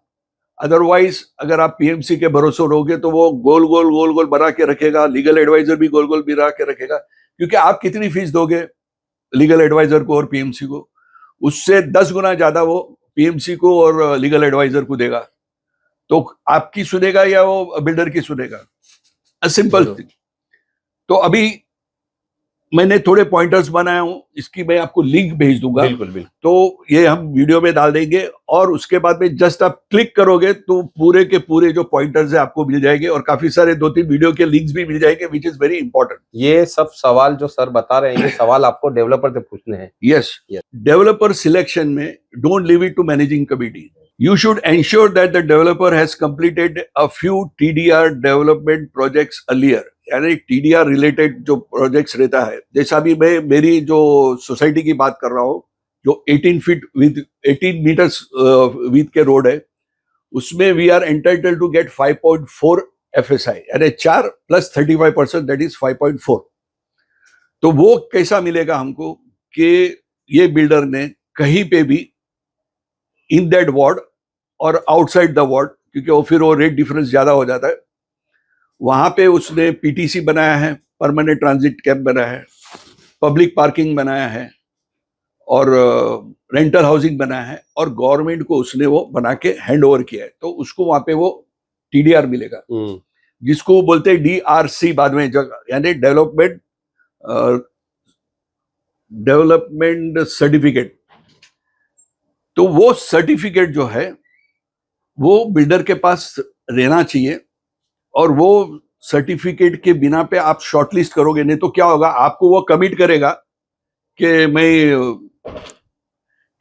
Otherwise अगर आप पीएमसी के भरोसे रहोगे तो वो गोल गोल बना के रखेगा, लीगल एडवाइजर भी गोल गोल बना के रखेगा, क्योंकि आप कितनी फीस दोगे लीगल एडवाइजर को और पीएमसी को, उससे 10 गुना ज्यादा वो पीएमसी को और लीगल एडवाइजर को देगा. तो आपकी सुनेगा या वो बिल्डर की सुनेगा, अ सिंपल थिंग. तो अभी मैंने थोड़े पॉइंटर्स बनाया हूं, इसकी मैं आपको लिंक भेज दूंगा. बिल्कुल बिल्कुल. तो ये हम वीडियो में डाल देंगे और उसके बाद में जस्ट आप क्लिक करोगे तो पूरे के पूरे जो पॉइंटर्स है आपको मिल जाएंगे और काफी सारे 2-3 वीडियो के लिंक्स भी मिल जाएंगे, विच इज वेरी इंपॉर्टेंट. ये सब सवाल जो सर बता रहे हैं, ये सवाल आपको डेवलपर से पूछने हैं. यस. डेवलपर सिलेक्शन में don't leave it to managing committee. You should ensure that the developer has completed a few TDR development projects earlier. यानी TDR related जो projects रहता है, जैसा भी मैं मेरी जो सोसाइटी की बात कर रहा हूँ, जो 18 फीट विद 18 मीटर्स विथ के रोड है, उसमें we are entitled to get 5.4 FSI, यानी 4 + 35%, that is 5.4. तो वो कैसा मिलेगा हमको कि ये बिल्डर ने कहीं पे भी इन दैट वार्ड और आउटसाइड द वार्ड, क्योंकि वो फिर वो रेट डिफरेंस ज्यादा हो जाता है, वहां पे उसने पीटीसी बनाया है, परमानेंट ट्रांजिट कैंप बनाया है, पब्लिक पार्किंग बनाया है और रेंटल हाउसिंग बनाया है, और गवर्नमेंट को उसने वो बना के हैंड ओवर किया है. तो उसको वहां पे वो टीडीआर मिलेगा, जिसको बोलते हैं डीआरसी बाद में, यानी डेवलपमेंट सर्टिफिकेट. तो वो सर्टिफिकेट जो है वो बिल्डर के पास रहना चाहिए, और वो सर्टिफिकेट के बिना पे आप शॉर्टलिस्ट करोगे नहीं तो क्या होगा, आपको वो कमिट करेगा कि मैं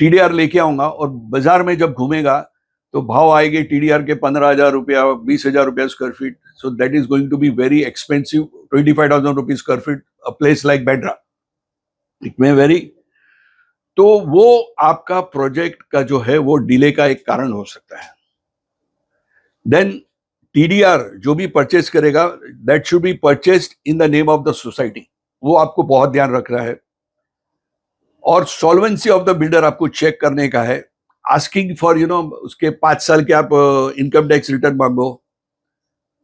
टीडीआर लेके आऊंगा, और बाजार में जब घूमेगा तो भाव आएंगे टीडीआर के 15,000 रुपया, 20,000 रुपया square feet. So that is going to be very expensive. 25,000 rupees square feet a place like Bandra, it may vary. तो वो आपका प्रोजेक्ट का जो है वो डिले का एक कारण हो सकता है. देन TDR जो भी परचेस करेगा that should be purchased in the name of the society, वो आपको बहुत ध्यान रखना है। और सॉल्वेंसी ऑफ द बिल्डर आपको चेक करने का है। आस्किंग फॉर उसके 5 साल के आप इनकम टैक्स रिटर्न मांगो,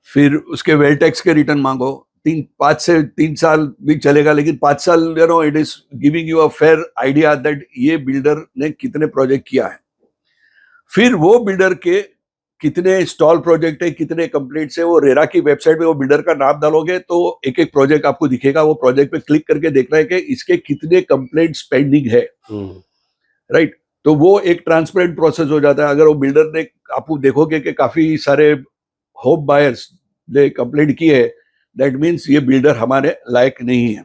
फिर उसके वेल टैक्स के रिटर्न मांगो। 5 से 3 साल भी चलेगा, लेकिन 5 साल it is giving you a fair idea that ये बिल्डर ने कितने प्रोजेक्ट किया है। फिर वो बिल्डर के कितने स्टॉल प्रोजेक्ट है, कितने कंप्लीट्स है, वो रेरा की वेबसाइट पे वो बिल्डर का नाम डालोगे तो एक एक प्रोजेक्ट आपको दिखेगा। वो प्रोजेक्ट पे क्लिक करके देखना है कि इसके कितने कंप्लेंट्स पेंडिंग है, राइट। तो वो एक ट्रांसपेरेंट प्रोसेस हो जाता है। अगर वो बिल्डर ने, आप देखोगे कि काफी सारे होम बायर्स ने कंप्लेंट की है, दैट मीन्स ये बिल्डर हमारे लायक नहीं है।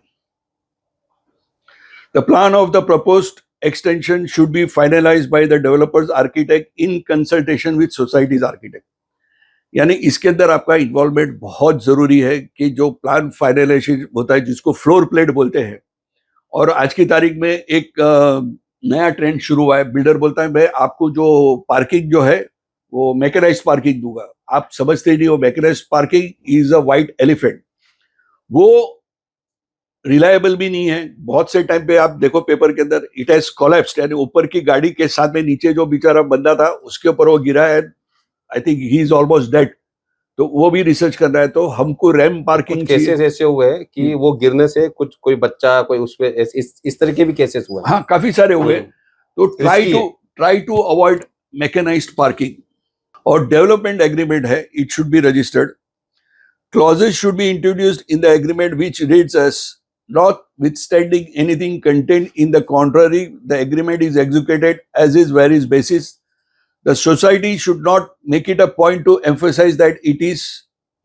The plan of the proposed extension should be finalized by the developer's architect in consultation with society's architect। यानी इसके अंदर आपका इन्वॉल्वमेंट बहुत जरूरी है कि जो प्लान फाइनलाइजेशन होता है, जिसको फ्लोर प्लेट बोलते हैं। और आज की तारीख में एक नया ट्रेंड शुरू हुआ है। बिल्डर बोलता है मैं आपको जो पार्किंग जो है वो मैकेनाइज्ड पार्किंग दूंगा। आप समझते नहीं हो, mechanised parking is a white elephant. वो रिलायबल भी नहीं है। बहुत से टाइम पे आप देखो पेपर के अंदर इट हैज कोलैप्स्ड, यानी ऊपर की गाड़ी के साथ में नीचे जो बेचारा बंदा था उसके ऊपर वो गिरा है। I think he is almost dead. तो वो भी रिसर्च करना है। तो हमको रैम पार्किंग केसेस ऐसे हुए हैं कि वो गिरने से कोई बच्चा कोई उसपे इस तरह के भी केसेस हुए। हाँ, काफी सारे हुए। तो try to avoid mechanised parking. और डेवलपमेंट एग्रीमेंट है, it should be registered. Clauses should be introduced in the agreement which reads as notwithstanding anything contained in the contrary, the agreement is executed as is where is basis. The society should not make it a point to emphasize that it is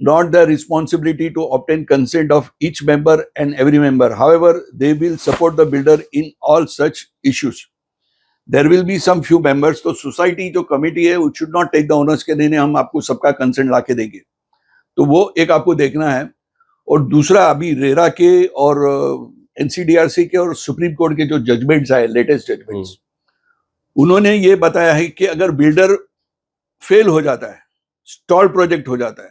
not their responsibility to obtain consent of each member and every member. However, they will support the builder in all such issues. There will be some few members, तो society जो committee है, it should not take the onus के नहीं हम आपको सबका consent ला के देंगे। तो वो एक आपको देखना है। और दूसरा, अभी रेरा के और एनसीडीआरसी के और सुप्रीम कोर्ट के जो जजमेंट्स आए, लेटेस्ट जजमेंट्स, उन्होंने ये बताया है कि अगर बिल्डर फेल हो जाता है, स्टॉल प्रोजेक्ट हो जाता है,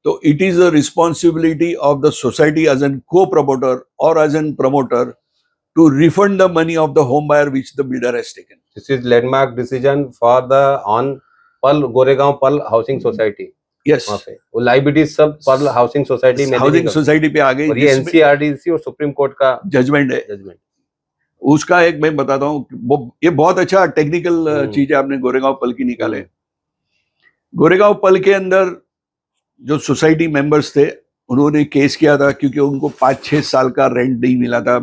तो it is the responsibility of the society as an co promoter और as an promoter to refund the money of the home buyer which the builder has taken. This is landmark decision for the on Pearl Goregaon Pearl housing society. Yes, वो लाइबिलिटी सब पर्ल हाउसिंग सोसाइटी में, हाउसिंग सोसाइटी पे आ गई। और ये एनसीआरडीसी और सुप्रीम कोर्ट का जजमेंट है। उसका एक मैं बताता हूँ, ये बहुत अच्छा टेक्निकल चीज है आपने गोरेगांव पल की निकाले। गोरेगांव पल के अंदर जो सोसाइटी मेंबर्स थे, उन्होंने केस किया था क्योंकि उनको 5-6 साल का रेंट नहीं मिला था।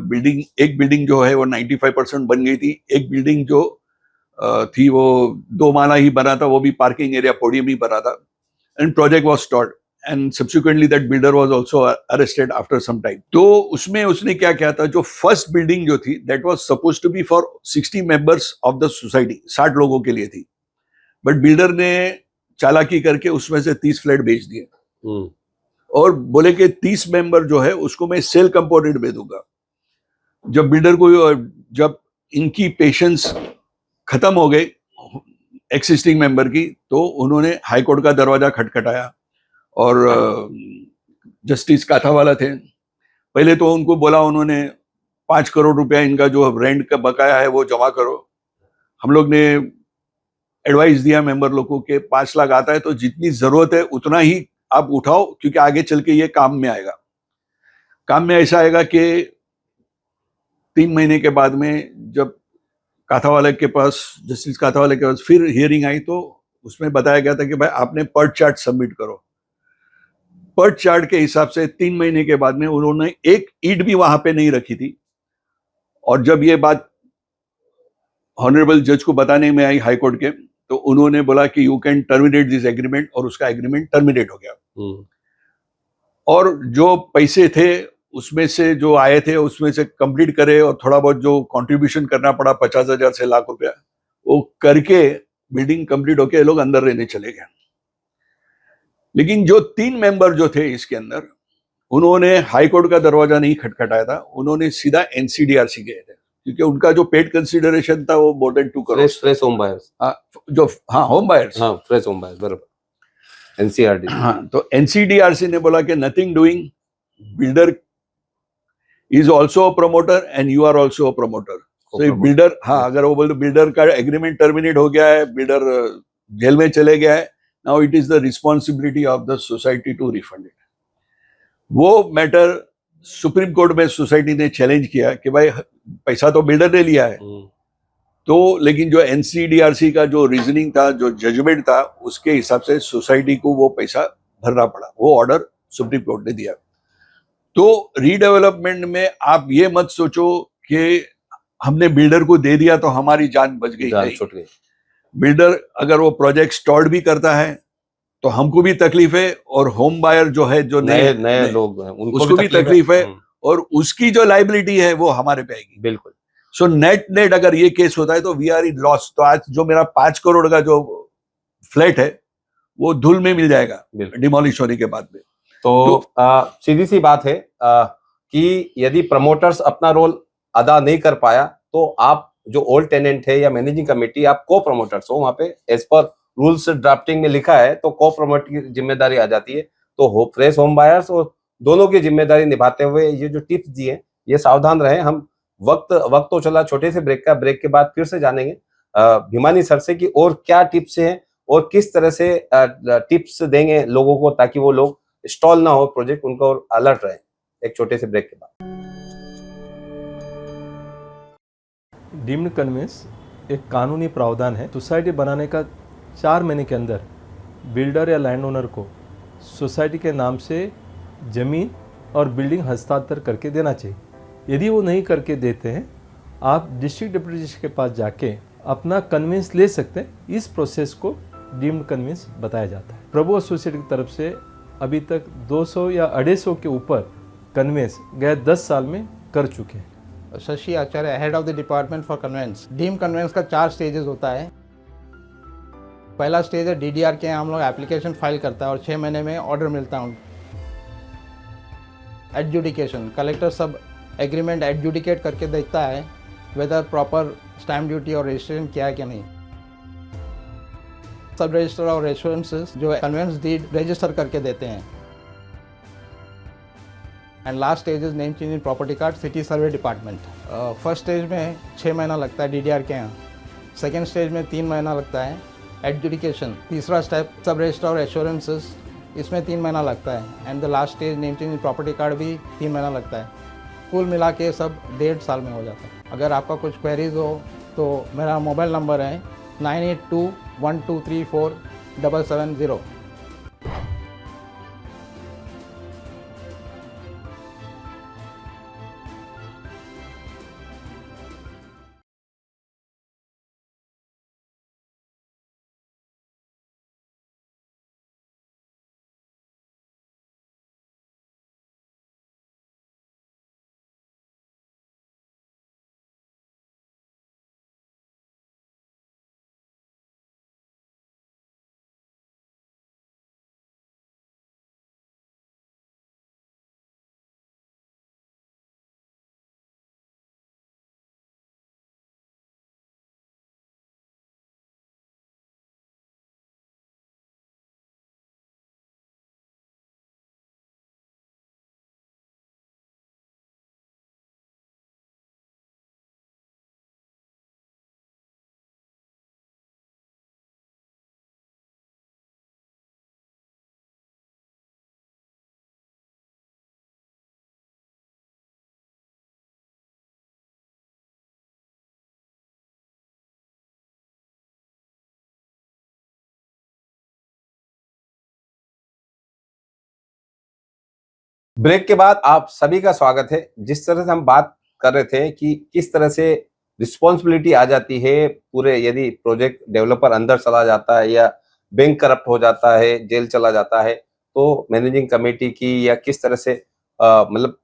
एक बिल्डिंग जो है वो 95% बन गई थी। एक बिल्डिंग जो थी वो 2 माला ही बना था, वो भी पार्किंग एरिया पोडियम ही बना था। And project was stalled and subsequently that builder was also arrested after some time। तो उसमें उसने क्या किया था, जो फर्स्ट बिल्डिंग जो थी that was supposed to be for 60 members of the society, 60 लोगों के लिए थी, बट बिल्डर ने चालाकी करके उसमें से 30 फ्लैट बेच दिए और बोले कि 30 मेंबर जो है उसको मैं सेल कंपोनेंट में दूंगा। जब बिल्डर को, जब इनकी पेशेंस खत्म हो गई एक्सिस्टिंग मेंबर की, तो उन्होंने हाई कोर्ट का दरवाजा खटखटाया और जस्टिस काथावाला थे। पहले तो उनको बोला, उन्होंने 5 करोड़ रुपया इनका जो रेंट का बकाया है वो जमा करो। हम लोग ने एडवाइस दिया मेंबर लोगों के 5 लाख आता है तो जितनी जरूरत है उतना ही आप उठाओ, क्योंकि आगे चल के ये काम में आएगा। काम में ऐसा आएगा कि 3 महीने के बाद में जब काथावाले के पास, जस्टिस काथावाले के पास फिर हियरिंग आई, तो उसमें बताया गया था कि भाई आपने पर्ट चार्ट सबमिट करो। पर्ट चार्ट के हिसाब से 3 महीने के बाद में उन्होंने एक ईंट भी वहां पे नहीं रखी थी। और जब ये बात ऑनरेबल जज को बताने में आई हाई कोर्ट के, तो उन्होंने बोला कि you can terminate this agreement, और उसका एग्रीमेंट टर्मिनेट हो गया। और जो पैसे थे उसमें से जो आए थे उसमें से कंप्लीट करे, और थोड़ा बहुत जो कंट्रीब्यूशन करना पड़ा 50,000 से लाख रुपया, वो करके बिल्डिंग कंप्लीट होके ये लोग अंदर रहने चले गए। लेकिन जो 3 मेंबर जो थे इसके अंदर, उन्होंने हाई कोर्ट का दरवाजा नहीं खटखटाया था, उन्होंने सीधा एनसीडीआरसी गए थे, क्योंकि उनका जो पेड कंसिडरेशन था वो more than 2 crore. Fresh home buyers, जो home buyers, fresh home buyers, बराबर। एनसीआरटी। हाँ, तो एनसीडीआरसी ने बोला कि nothing doing, builder is also a promoter and you are also a promoter. So builder, हाँ, अगर वो बोलते बिल्डर का एग्रीमेंट टर्मिनेट हो गया है, बिल्डर जेल में चले गया है, now it is the responsibility of the society to refund it. वो मैटर सुप्रीम कोर्ट में सोसाइटी ने चैलेंज किया कि भाई पैसा तो बिल्डर ने लिया है, तो लेकिन जो एनसीडीआरसी का जो रीजनिंग था, जो जजमेंट था, उसके हिसाब से सोसाइटी को वो पैसा भरना पड़ा। वो ऑर्डर सुप्रीम कोर्ट ने दिया। तो रीडेवलपमेंट में आप ये मत सोचो कि हमने बिल्डर को दे दिया तो हमारी जान बच गई। जान छूट गई। बिल्डर अगर वो प्रोजेक्ट स्टॉर्ड भी करता है तो हमको भी तकलीफ है, और होम बायर जो है, जो नए लोग हैं, उसको भी तकलीफ है, और उसकी जो लाइबिलिटी है वो हमारे पे आएगी। बिल्कुल। सो नेट अगर ये केस होता है तो वी आर इन लॉस। तो आज जो मेरा 5 करोड़ का जो फ्लैट है वो धूल में मिल जाएगा डिमोलिश होने के बाद में। तो सीधी सी बात है कि यदि प्रमोटर्स अपना रोल अदा नहीं कर पाया तो आप जो ओल्ड टेनेंट है या मैनेजिंग कमेटी, आप को प्रमोटर्स हो, वहां पे एज पर रूल्स ड्राफ्टिंग में लिखा है तो को प्रमोट की जिम्मेदारी आ जाती है। तो फ्रेश होम बायर्स और दोनों की जिम्मेदारी निभाते हुए ये जो टिप्स दिए, ये सावधान रहे। हम वक्त तो चला छोटे से ब्रेक के बाद फिर से जानेंगे भिमानी सर से कि और क्या टिप्स हैं और किस तरह से टिप्स देंगे लोगों को ताकि वो लोग स्टॉल ना हो प्रोजेक्ट, उनको और अलर्ट रहे। एक छोटे से ब्रेक के बाद। डीम्ड कन्वेंस एक कानूनी प्रावधान है। सोसाइटी बनाने का 4 महीने के अंदर बिल्डर या लैंड ओनर को सोसाइटी के नाम से ज़मीन और बिल्डिंग हस्तांतर करके देना चाहिए। यदि वो नहीं करके देते हैं, आप डिस्ट्रिक्ट डिप्टी मजिस्ट्रेट के पास जाके अपना कन्वेंस ले सकते हैं। इस प्रोसेस को डीम्ड कन्वेंस बताया जाता है। प्रभु एसोसिएट की तरफ से अभी तक 200 या 250 के ऊपर कन्वेंस गए 10 साल में कर चुके हैं। Shashi Acharya, head of the department for conveyance. Deem conveyance का 4 स्टेजेस होता है। पहला स्टेज है डीडीआर के, हम लोग एप्लीकेशन फाइल करता है और 6 महीने में ऑर्डर मिलता है। एडजुडिकेशन, कलेक्टर सब एग्रीमेंट एडजुडिकेट करके देखता है वेदर प्रॉपर स्टैम्प ड्यूटी और रजिस्ट्रेशन किया है कि नहीं। सब रजिस्टर और एश्योरेंसेस जो कन्वेंस डीड रजिस्टर करके देते हैं। And last stage is name change in property card, city survey department. First stage में 6 महीना लगता है डीडीआर के यहाँ। सेकेंड स्टेज में 3 महीना लगता है एडजुडिकेशन। तीसरा स्टेप सब रजिस्टर और एश्योरेंसेस, इसमें 3 महीना लगता है। And the last stage name change in property card भी 3 महीना लगता है। कुल मिला के सब 1.5 साल में हो जाता है। अगर आपका कुछ क्वेरीज हो तो मेरा मोबाइल नंबर है 9821234770। ब्रेक के बाद आप सभी का स्वागत है। जिस तरह से हम बात कर रहे थे कि किस तरह से रिस्पॉन्सिबिलिटी आ जाती है पूरे, यदि प्रोजेक्ट डेवलपर अंदर चला जाता है या बैंक करप्ट हो जाता है, जेल चला जाता है, तो मैनेजिंग कमेटी की, या किस तरह से मतलब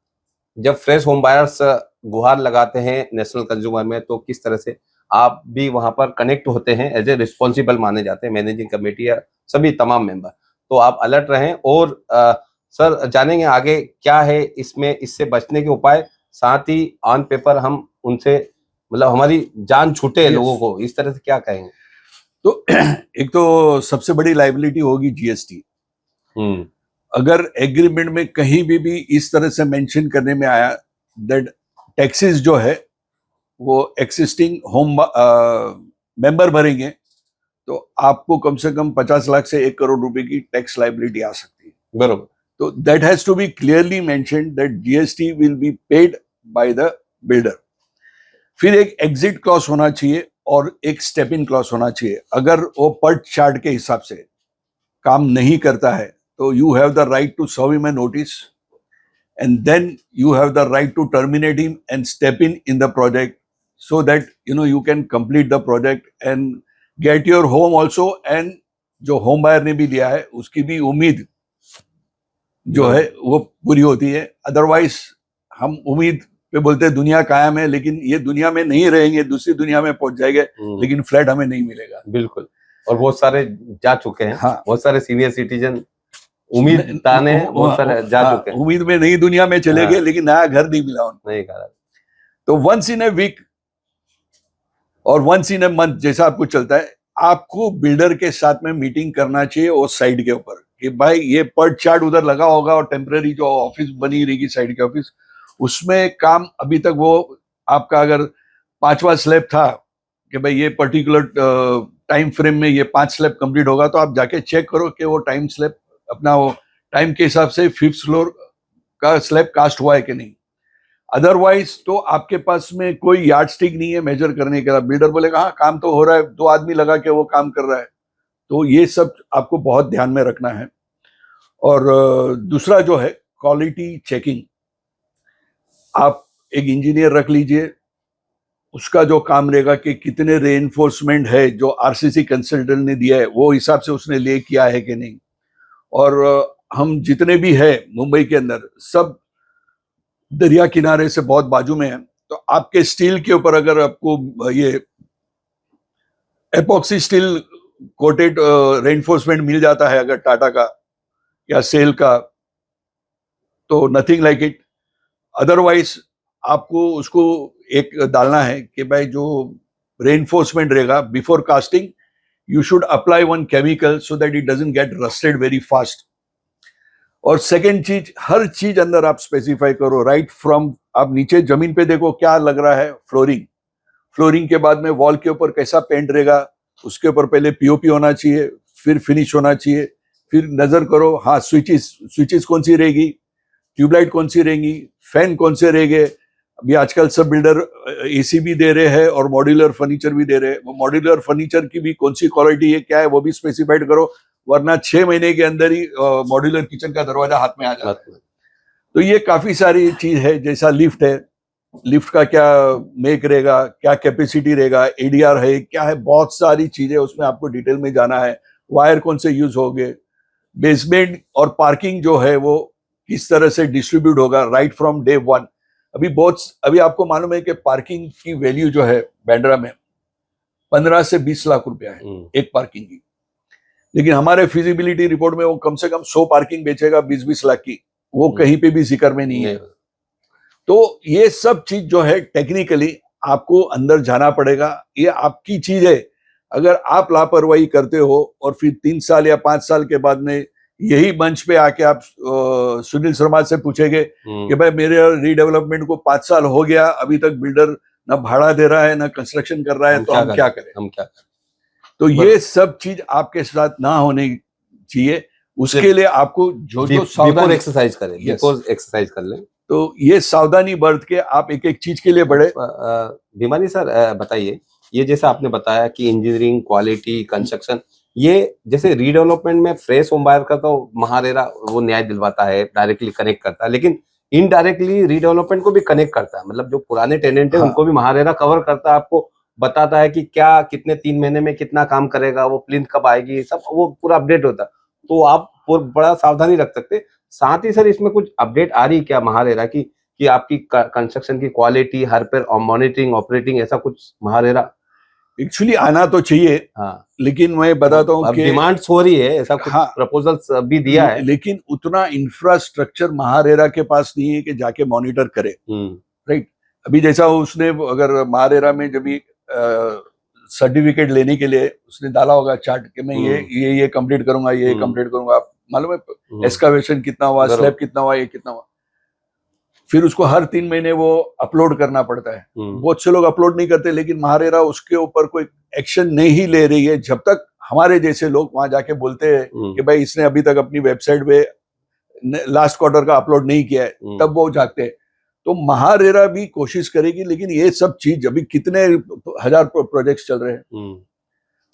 जब फ्रेश होम बायर्स गुहार लगाते हैं नेशनल कंज्यूमर में, तो किस तरह से आप भी वहां पर कनेक्ट होते हैं, एज ए रिस्पॉन्सिबल माने जाते हैं मैनेजिंग कमेटी या सभी तमाम मेंबर। तो आप अलर्ट रहें। और सर जानेंगे आगे क्या है इसमें, इससे बचने के उपाय, साथ ही ऑन पेपर हम उनसे मतलब हमारी जान छूटे लोगों को, इस तरह से क्या कहेंगे? तो एक तो सबसे बड़ी लाइबिलिटी होगी जीएसटी। अगर एग्रीमेंट में कहीं भी इस तरह से मेंशन करने में आया दैट टैक्सेस जो है वो एक्सिस्टिंग होम मेंबर भरेंगे, तो आपको कम से कम 50 लाख से 1 करोड़ रुपए की टैक्स लाइबिलिटी आ सकती है। बरोबर। तो that has to be clearly mentioned that GST will be paid by the builder. फिर एक एग्जिट क्लॉज होना चाहिए और एक स्टेप इन क्लॉज होना चाहिए। अगर वो पर्ट चार्ट के हिसाब से काम नहीं करता है तो you have the right to serve him a notice and then you have the right to terminate him and step in the project so that you can complete the project and get your home also, and जो होम बायर ने भी लिया है उसकी भी उम्मीद जो है वो पूरी होती है। अदरवाइज हम उम्मीद पे बोलते हैं दुनिया कायम है, लेकिन ये दुनिया में नहीं रहेंगे, दूसरी दुनिया में पहुंच जाएंगे, लेकिन फ्लैट हमें नहीं मिलेगा। बिल्कुल। और बहुत सारे जा चुके हैं। हाँ, बहुत सारे सीनियर सिटीजन उम्मीद ताने बहुत सारे जा चुके हैं। उम्मीद में नई दुनिया में चले गए, लेकिन नया घर नहीं मिला उनको। नहीं कहा। तो वंस इन ए वीक और वंस इन ए मंथ जैसा आपको चलता है, आपको बिल्डर के साथ में मीटिंग करना चाहिए उस साइड के ऊपर कि भाई ये पर्ट चार्ट उधर लगा होगा और टेम्पररी जो ऑफिस बनी रहेगी साइड के ऑफिस, उसमें काम अभी तक वो आपका अगर 5वां स्लैब था कि भाई ये पर्टिकुलर टाइम फ्रेम में ये 5 स्लैब कंप्लीट होगा, तो आप जाके चेक करो कि वो टाइम स्लैब अपना वो टाइम के हिसाब से 5th फ्लोर का स्लैब कास्ट हुआ है कि नहीं। अदरवाइज तो आपके पास में कोई यार्ड स्टिक नहीं है मेजर करने के लिए। बिल्डर बोलेगा हाँ काम तो हो रहा है, 2 आदमी लगा के वो काम कर रहा है। तो ये सब आपको बहुत ध्यान में रखना है। और दूसरा जो है क्वालिटी चेकिंग, आप एक इंजीनियर रख लीजिए, उसका जो काम रहेगा कि कितने रेइंफोर्समेंट है जो आरसीसी कंसल्टेंट ने दिया है वो हिसाब से उसने ले किया है कि नहीं। और हम जितने भी है मुंबई के अंदर सब दरिया किनारे से बहुत बाजू में है, तो आपके स्टील के ऊपर अगर आपको ये एपॉक्सी स्टील कोटेड रेइंफोर्समेंट मिल जाता है अगर टाटा का या सेल का, तो नथिंग लाइक इट। अदरवाइज आपको उसको एक डालना है कि भाई जो रेइंफोर्समेंट रहेगा before casting you should apply one chemical so that it doesn't get rusted very fast. और सेकेंड चीज, हर चीज अंदर आप स्पेसिफाई करो, राइट फ्रॉम आप नीचे जमीन पे देखो क्या लग रहा है, फ्लोरिंग के बाद में वॉल के ऊपर कैसा पेंट रहेगा, उसके ऊपर पहले पीओपी होना चाहिए, फिर फिनिश होना चाहिए, फिर नजर करो हाँ स्विचेस कौन सी रहेगी, ट्यूबलाइट कौन सी रहेंगी, फैन कौन से रहेंगे। अभी आजकल सब बिल्डर एसी भी दे रहे हैं और मॉड्यूलर फर्नीचर भी दे रहे हैं। वो मॉड्यूलर फर्नीचर की भी कौन सी क्वालिटी है क्या है वो भी स्पेसिफाइड करो, वरना 6 महीने के अंदर ही मॉड्यूलर किचन का दरवाजा हाथ में आ जाता है। तो ये काफी सारी चीज है, जैसा लिफ्ट है, लिफ्ट का क्या मेक रहेगा, क्या कैपेसिटी रहेगा, एडीआर है क्या है, बहुत सारी चीजें उसमें आपको डिटेल में जाना है। वायर कौन से यूज होंगे, बेसमेंट और पार्किंग जो है वो किस तरह से डिस्ट्रीब्यूट होगा राइट फ्रॉम डे 1। अभी आपको मालूम है कि पार्किंग की वैल्यू जो है बांद्रा में 15 से 20 लाख रुपया है एक पार्किंग की, लेकिन हमारे फिजिबिलिटी रिपोर्ट में वो कम से कम 100 पार्किंग बेचेगा 20-20 लाख की, वो कहीं पे भी जिक्र में नहीं है। तो ये सब चीज जो है टेक्निकली आपको अंदर जाना पड़ेगा, ये आपकी चीज है। अगर आप लापरवाही करते हो और फिर 3 साल या 5 साल के बाद में यही मंच पे आके आप सुनील शर्मा से पूछेंगे कि भाई मेरे रीडेवलपमेंट को 5 साल हो गया, अभी तक बिल्डर ना भाड़ा दे रहा है ना कंस्ट्रक्शन कर रहा है, तो हम क्या करें। तो ये सब चीज आपके साथ ना होनी चाहिए। उसके लिए आपको जो सावधानी एक्सरसाइज करें, एक्सरसाइज कर लें। तो ये सावधानी बरत के आप एक एक चीज के लिए बढ़े। भीमानी सर बताइए, ये जैसा आपने बताया कि इंजीनियरिंग, क्वालिटी, कंस्ट्रक्शन, ये जैसे रीडेवलपमेंट में फ्रेश होम बायर का तो महारेरा वो न्याय दिलवाता है, डायरेक्टली कनेक्ट करता है, लेकिन इनडायरेक्टली रीडेवलपमेंट को भी कनेक्ट करता है। मतलब जो पुराने टेनेंट है उनको भी महारेरा कवर करता है, आपको बताता है कि क्या कितने 3 महीने में कितना काम करेगा, वो प्लिंथ कब आएगी, सब वो पूरा अपडेट होता है। तो आप बड़ा सावधानी रख सकते। साथ ही सर इसमें कुछ अपडेट आ रही क्या महारेरा की कि आपकी कंस्ट्रक्शन की क्वालिटी, हर पर मॉनिटरिंग, ऑपरेटिंग, ऐसा कुछ महारेरा एक्चुअली आना तो चाहिए। हाँ, लेकिन मैं बताता हूँ कि डिमांड्स हो रही है, ऐसा कुछ प्रपोजल्स भी दिया है, लेकिन उतना इंफ्रास्ट्रक्चर महारेरा के पास नहीं है कि जाके मॉनिटर करे। राइट, अभी जैसा उसने अगर महारेरा में जब सर्टिफिकेट लेने के लिए उसने डाला होगा चार्ट कि मैं ये कंप्लीट करूंगा, ये कंप्लीट करूंगा, मालूम है एक्सकावेशन कितना हुआ, बरोबर. स्लैब कितना हुआ, ये कितना हुआ. फिर उसको हर 3 महीने वो अपलोड करना पड़ता है. बहुत से लोग अपलोड नहीं करते, लेकिन महारेरा उसके ऊपर कोई एक्शन नहीं ले रही है जब तक हमारे जैसे लोग वहां जाके बोलते हैं कि भाई इसने अभी तक अपनी वेबसाइट पे लास्ट क्वार्टर का अपलोड नहीं किया है, तब वो जागते हैं. तो महारेरा भी कोशिश करेगी, लेकिन ये सब चीज अभी कितने हजार प्रोजेक्ट्स चल रहे हैं,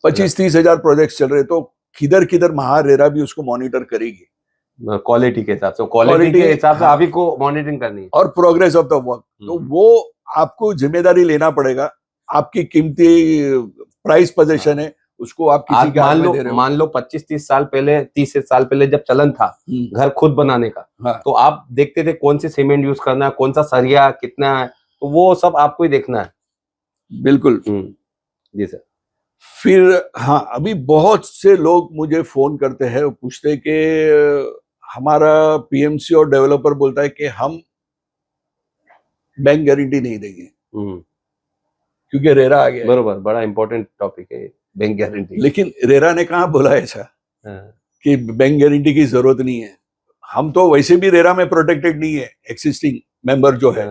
25-30 हजार प्रोजेक्ट्स चल रहे हैं, तो किधर किधर महारेरा भी उसको मॉनिटर करेगी क्वालिटी के हिसाब से, क्वालिटी के हिसाब से आप ही को मॉनिटरिंग करनी है. और प्रोग्रेस ऑफ द वर्क. तो वो आपको जिम्मेदारी लेना पड़ेगा. आपकी कीमती प्राइस पोजीशन है, उसको आप किसी के हाथ में दे रहे हो. मान लो 25-30 साल पहले, 30 साल पहले जब चलन था घर खुद बनाने का, हाँ. तो आप देखते थे कौन सी सीमेंट यूज करना है, कौन सा सरिया कितना है, तो वो सब आपको ही देखना है. बिल्कुल. जी सर. फिर हाँ, अभी बहुत से लोग मुझे फोन करते हैं, पूछते हैं कि हमारा पीएमसी और डेवलपर बोलता है कि हम बैंक गारंटी नहीं देंगे क्योंकि रेरा आ गया. बरोबर, बड़ा इंपॉर्टेंट टॉपिक है बैंक गारंटी. लेकिन रेरा ने कहा बोला ऐसा कि बैंक गारंटी की जरूरत नहीं है. हम तो वैसे भी रेरा में प्रोटेक्टेड नहीं है. एक्सिस्टिंग मेंबर जो है,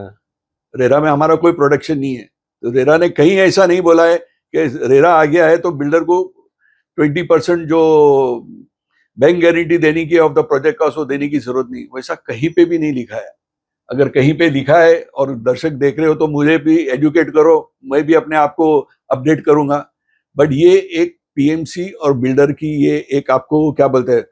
रेरा में हमारा कोई प्रोटेक्शन नहीं है. तो रेरा ने कहीं ऐसा नहीं बोला है कि रेरा आ गया है तो बिल्डर को 20% जो बैंक गारंटी देने की ऑफ द प्रोजेक्ट कॉस्ट वो देने की जरूरत नहीं. वैसा कहीं पे भी नहीं लिखा है. अगर कहीं पे लिखा है और दर्शक देख रहे हो तो मुझे भी एजुकेट करो, मैं भी अपने आप को अपडेट करूंगा. बट ये एक पीएमसी और बिल्डर की ये एक आपको क्या बोलते हैं,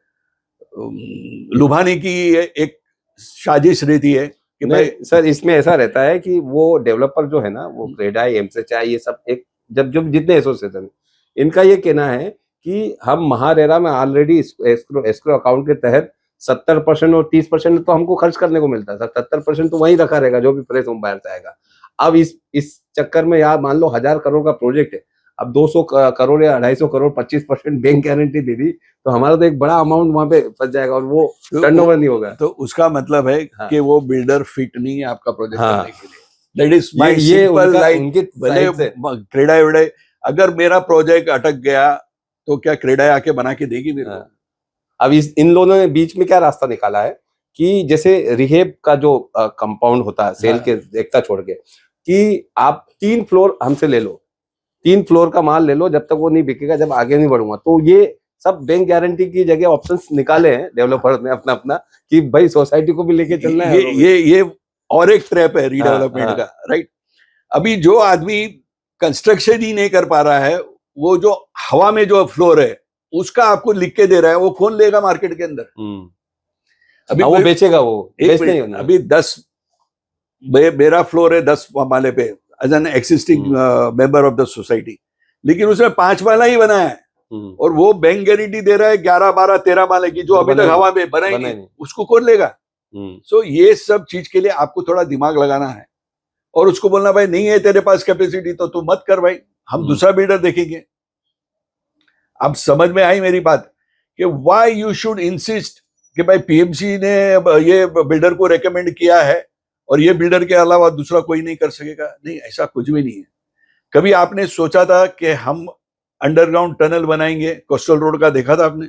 लुभाने की एक साजिश रहती है कि भाई सर इसमें ऐसा रहता है कि वो डेवलपर जो है ना, वो क्रेडाई, एमसेचाई, ये सब एक जब जितने एसोसिएशन, इनका ये कहना है कि हम महारेरा में ऑलरेडी एस्क्रो अकाउंट के तहत 70% और 30% तो हमको खर्च करने को मिलता है. 70% तो वहीं रखा रहेगा जो भी प्रेस हम बाहर से आएगा. अब इस चक्कर में यार मान लो 1000 करोड़ का प्रोजेक्ट है, अब 200 करोड़ या 250 करोड़ 25% बैंक गारंटी दे दी तो हमारा तो एक बड़ा अमाउंट वहां पे फंस जाएगा और वो टर्नओवर नहीं होगा. तो उसका मतलब है कि वो बिल्डर फिट नहीं है आपका प्रोजेक्ट करने के लिए. दैट इज माय ये सिंपल लाइन. उनके साइड से. क्रेडाई वेडाई, अगर मेरा प्रोजेक्ट अटक गया तो क्या क्रेडाई आके बना के देगी मेरे को? अब इन लोगों ने बीच में क्या रास्ता निकाला है कि जैसे रिहेब का जो कंपाउंड होता है सेल के एकता छोड़ के, कि आप 3 फ्लोर हमसे ले लो, 3 फ्लोर का माल ले लो, जब तक वो नहीं बिकेगा, जब आगे नहीं बढ़ूंगा. तो ये सब बैंक गारंटी की जगह ऑप्शंस निकाले हैं डेवलपर ने अपना अपना, कि भाई सोसाइटी को भी लेके चलना है. ये और एक ट्रैप है रीडेवलपमेंट का. राइट. अभी जो आदमी कंस्ट्रक्शन ही नहीं कर पा रहा है, वो जो हवा में जो फ्लोर है उसका आपको लिख के दे रहा है, वो कौन लेगा मार्केट के अंदर? अभी वो बेचेगा, वो बेचते ही. अभी 10 मेरा फ्लोर है 10 माले पे as an existing member of the society, लेकिन उसने 5 माला ही बनाया है और वो बैंक गारंटी दे रहा है 11, 12, 13 माले की, जो अभी तक हवा में बनाएंगे, उसको कौन लेगा? सो ये सब चीज के लिए आपको थोड़ा दिमाग लगाना है और उसको बोलना भाई नहीं है तेरे पास कैपेसिटी तो तू मत कर भाई, हम दूसरा बिल्डर देखेंगे. अब समझ में आई मेरी बात कि व्हाई यू शुड इंसिस्ट कि भाई पीएमसी ने ये बिल्डर को रेकमेंड किया है और ये बिल्डर के अलावा दूसरा कोई नहीं कर सकेगा. नहीं, ऐसा कुछ भी नहीं है. कभी आपने सोचा था कि हम अंडरग्राउंड टनल बनाएंगे? कोस्टल रोड का देखा था आपने?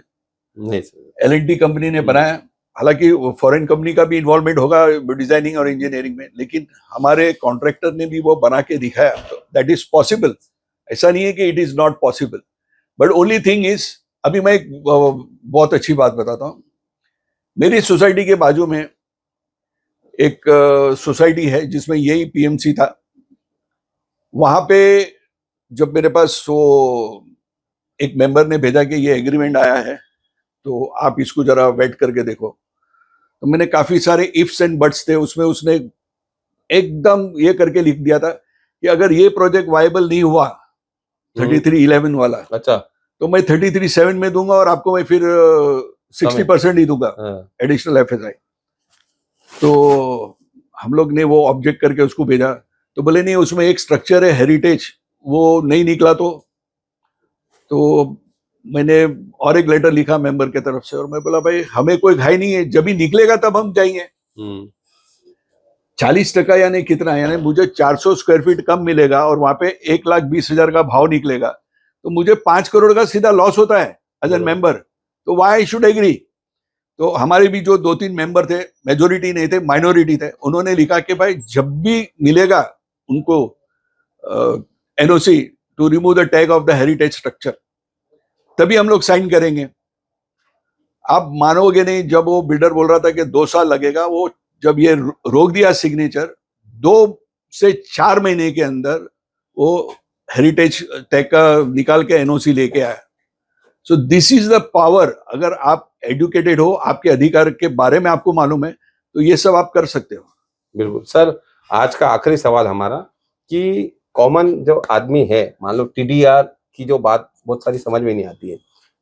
नहीं सर. एल&टी कंपनी ने बनाया, हालांकि फॉरेन कंपनी का भी इन्वॉल्वमेंट होगा डिजाइनिंग और इंजीनियरिंग में, लेकिन हमारे कॉन्ट्रैक्टर ने भी वो बना के दिखाया. That is possible. ऐसा नहीं है कि it is not possible. But only thing is, अभी मैं एक बहुत अच्छी बात बताता हूँ. मेरी सोसाइटी के बाजू में एक सोसाइटी है जिसमें यही पीएमसी था. वहां पे जब मेरे पास वो एक मेंबर ने भेजा कि ये एग्रीमेंट आया है तो आप इसको जरा वेट करके देखो, तो मैंने काफी सारे इफ्स एंड बट्स थे उसमें. उसने एकदम ये करके लिख दिया था कि अगर ये प्रोजेक्ट वायबल नहीं हुआ 3311 वाला, अच्छा, तो मैं 33.7 में दूंगा और आपको मैं फिर 60% ही दूंगा एडिशनल एफएसआई. तो हम लोग ने वो ऑब्जेक्ट करके उसको भेजा, तो बोले नहीं उसमें एक स्ट्रक्चर है हेरिटेज, वो नहीं निकला. तो मैंने और एक लेटर लिखा मेंबर के तरफ से और मैं बोला भाई हमें कोई घाई नहीं है, जब ही निकलेगा तब हम जाएंगे. 40% यानी कितना, यानी मुझे 400 स्क्वायर फीट कम मिलेगा और वहां पे 1,20,000 का भाव निकलेगा, तो मुझे 5 करोड़ का सीधा लॉस होता है एज एन मेंबर. तो व्हाई आई शुड एग्री? तो हमारे भी जो 2-3 मेंबर थे, मेजोरिटी नहीं थे, माइनॉरिटी थे, उन्होंने लिखा कि भाई जब भी मिलेगा उनको NOC to remove the tag of the heritage structure, तभी हम लोग साइन करेंगे। आप मानोगे नहीं, जब वो बिल्डर बोल रहा था कि 2 साल लगेगा, वो जब ये रोक दिया सिग्नेचर, 2 से 4 महीने के अंदर वो हेरिटेज टैग का निकाल के एनओसी लेके आया। So this is the power. अगर आप एजुकेटेड हो, आपके अधिकार के बारे में आपको मालूम है, तो ये सब आप कर सकते हो। बिल्कुल सर, आज का आखिरी सवाल हमारा कि कॉमन जो आदमी है, मान लो टीडीआर की जो बात बहुत सारी समझ में नहीं आती है।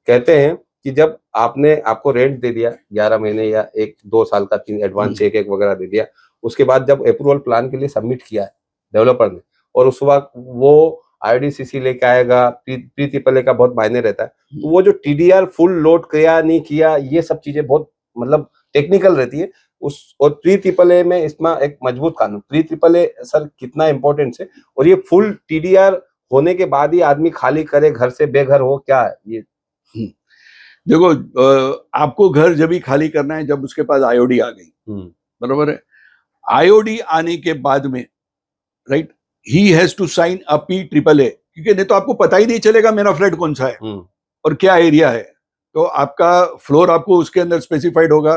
कहते हैं कि जब आपको रेंट दे दिया 11 महीने या 1-2 साल का 3 एडवांस चेक एक वगैरह दे दिया, उसके बाद जब अप्रूवल प्लान के लिए सबमिट किया है डेवलपर ने, और उस वक्त वो आईडीसीसी लेके आएगा, प्री ट्रिपल ए का बहुत मायने रहता है, तो वो जो टीडीआर फुल लोड किया नहीं किया, ये सब चीजें बहुत मतलब टेक्निकल रहती है उस। और प्री ट्रिपल ए में इसमें एक मजबूत कानून, प्री ट्रिपल ए सर कितना इंपॉर्टेंट है, और ये फुल टीडीआर होने के बाद ही आदमी खाली करे, घर से बेघर हो, क्या है ये? देखो, आपको घर जब भी खाली करना है जब उसके पास आईओडी आ गई, बराबर है। आईओडी आने के बाद में, right, he has to sign a P triple A, क्योंकि नहीं तो आपको पता ही नहीं चलेगा मेरा फ्लैट कौन सा है और क्या एरिया है। तो आपका फ्लोर आपको उसके अंदर स्पेसिफाइड होगा,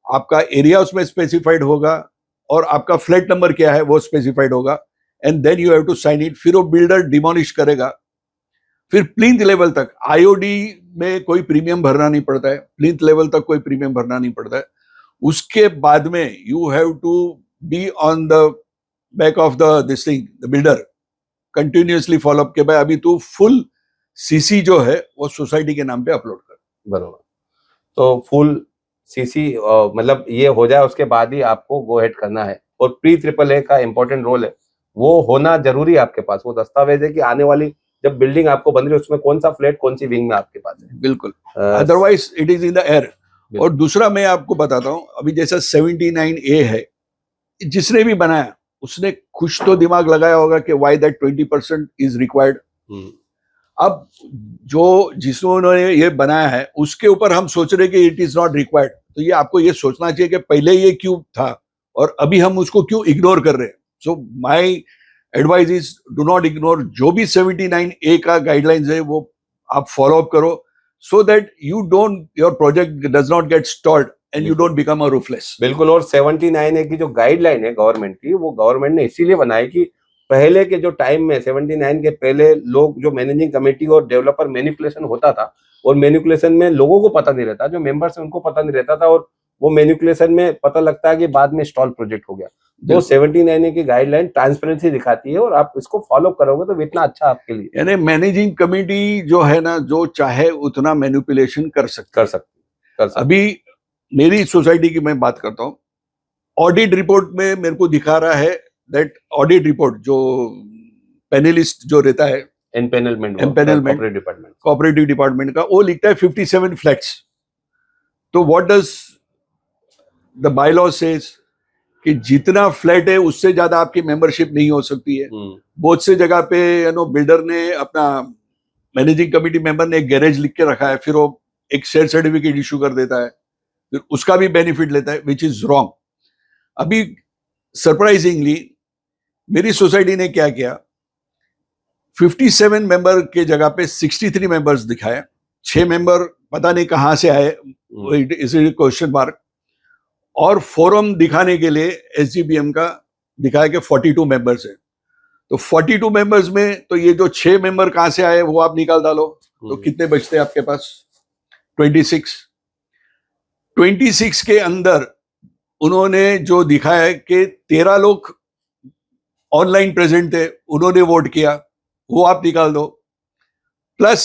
आपका एरिया उसमें स्पेसिफाइड होगा, और आपका फ्लैट नंबर क्या है वो स्पेसिफाइड होगा, and then you have to sign it. फिर वो बिल्डर डिमोलिश करेगा। फिर प्लिंथ लेवल तक आईओडी में कोई प्रीमियम भरना नहीं पड़ता है, प्लिंथ लेवल तक कोई प्रीमियम भरना नहीं पड़ता है। उसके बाद में you have to be on the back of the this thing, the builder, continuously follow up के भाई अभी तू फुल सीसी जो है वो सोसाइटी के नाम पे अपलोड कर। बरोबर। तो फुल सीसी मतलब ये हो जाए, उसके बाद ही आपको गो हेड करना है। और प्री ट्रिपल ए का इंपॉर्टेंट रोल है, वो होना जरूरी है आपके पास। वो दस्तावेज है कि आने वाली जब बिल्डिंग आपको बन रही है उसमें कौन सा फ्लैट कौन सी विंग में आपके पास है। बिल्कुल, otherwise it is in the air. और दूसरा मैं आपको बताता हूँ, अभी जैसा 79A है, जिसने भी बनाया उसने कुछ तो दिमाग लगाया होगा कि व्हाई दैट 20% इज रिक्वायर्ड। अब जिन्होंने ये बनाया है उसके ऊपर हम सोच रहे कि इट इज नॉट रिक्वायर्ड, तो ये आपको ये सोचना चाहिए कि पहले ये क्यों था और अभी हम उसको क्यों इग्नोर कर रहे हैं। So my advice is do not ignore. जो भी 79A का गाइडलाइंस है वो आप फॉलो अप करो, so that you don't, your project does not get stalled and you don't become a roofless. बिल्कुल। और 79A की जो गाइडलाइन है गवर्नमेंट की, वो गवर्नमेंट ने इसीलिए बनाई कि पहले के जो टाइम में 79 के पहले लोग जो मैनेजिंग कमेटी और डेवलपर मैनिपुलेशन होता था, और मैनिपुलेशन में लोगों को पता नहीं रहता, जो मेंबर्स हैं उनको पता नहीं रहता था, और वो मैनिपुलेशन में पता लगता है कि बाद में स्टॉल प्रोजेक्ट हो गया। तो 79A की गाइडलाइन ट्रांसपेरेंसी दिखाती है, और आप इसको फॉलो करोगे तो इतना अच्छा आपके लिए। यानी मैनेजिंग कमेटी जो है ना, जो चाहे उतना मैनिपुलेशन कर सकती। अभी मेरी सोसाइटी की मैं बात करता हूँ, ऑडिट रिपोर्ट में मेरे को दिखा रहा है दैट ऑडिट रिपोर्ट जो पैनलिस्ट जो रहता है, एम्पेनलमेंट कोऑपरेटिव डिपार्टमेंट का, वो लिखता है 57 फ्लैट्स। तो what does the bylaw says कि जितना फ्लैट है उससे ज्यादा आपकी मेंबरशिप नहीं हो सकती है। बहुत से जगह पे बिल्डर ने अपना मैनेजिंग कमेटी मेंबर ने एक गैरेज लिख के रखा है, फिर वो एक शेयर सर्टिफिकेट इशू कर देता है, फिर उसका भी बेनिफिट लेता है, विच इज रॉन्ग। अभी सरप्राइजिंगली मेरी सोसाइटी ने क्या किया, 57 मेंबर के जगह पे 63 मेंबर्स दिखाए। 6 मेंबर पता नहीं कहां से आए, इज इट क्वेश्चन मार्क। और फोरम दिखाने के लिए एसजीबीएम का दिखाया कि 42 मेंबर्स है। तो 42 मेंबर्स में तो ये जो 6 मेंबर कहां से आए वो आप निकाल डालो, तो कितने बचते हैं आपके पास? 26 के अंदर उन्होंने जो दिखाया कि 13 लोग ऑनलाइन प्रेजेंट थे, उन्होंने वोट किया, वो आप निकाल दो। प्लस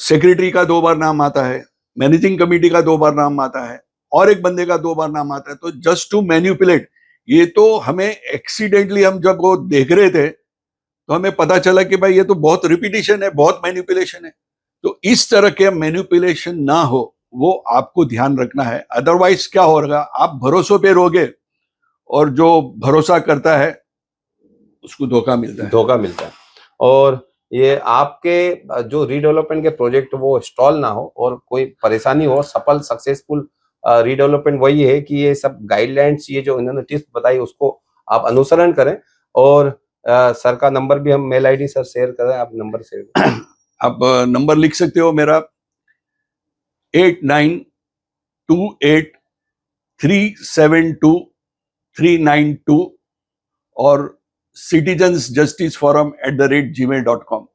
सेक्रेटरी का 2 बार नाम आता है, मैनेजिंग कमेटी का 2 बार नाम आता है, और एक बंदे का 2 बार नाम आता है। तो जस्ट टू मैन्युपुलेट, ये तो हमें एक्सीडेंटली हम जब वो देख रहे थे तो हमें पता चला कि भाई ये तो बहुत रिपीटिशन है, बहुत मैन्युपुलेशन है। तो इस तरह के मैन्युपुलेशन ना हो, वो आपको ध्यान रखना है। अदरवाइज क्या होगा, आप भरोसों पे रहोगे और जो भरोसा करता है उसको धोखा मिलता है। और ये आपके जो रीडेवलपमेंट के प्रोजेक्ट वो स्टॉल ना हो और कोई परेशानी हो, सफल सक्सेसफुल रीडेवलपमेंट वही है कि ये सब गाइडलाइंस, ये जो इन्होंने टिप्स बताई उसको आप अनुसरण करें। और सर का नंबर भी हम मेल आईडी सर शेयर करें, आप नंबर शेयर करें। आप नंबर लिख सकते हो मेरा 8928372392 और citizensjusticeforum@gmail.com।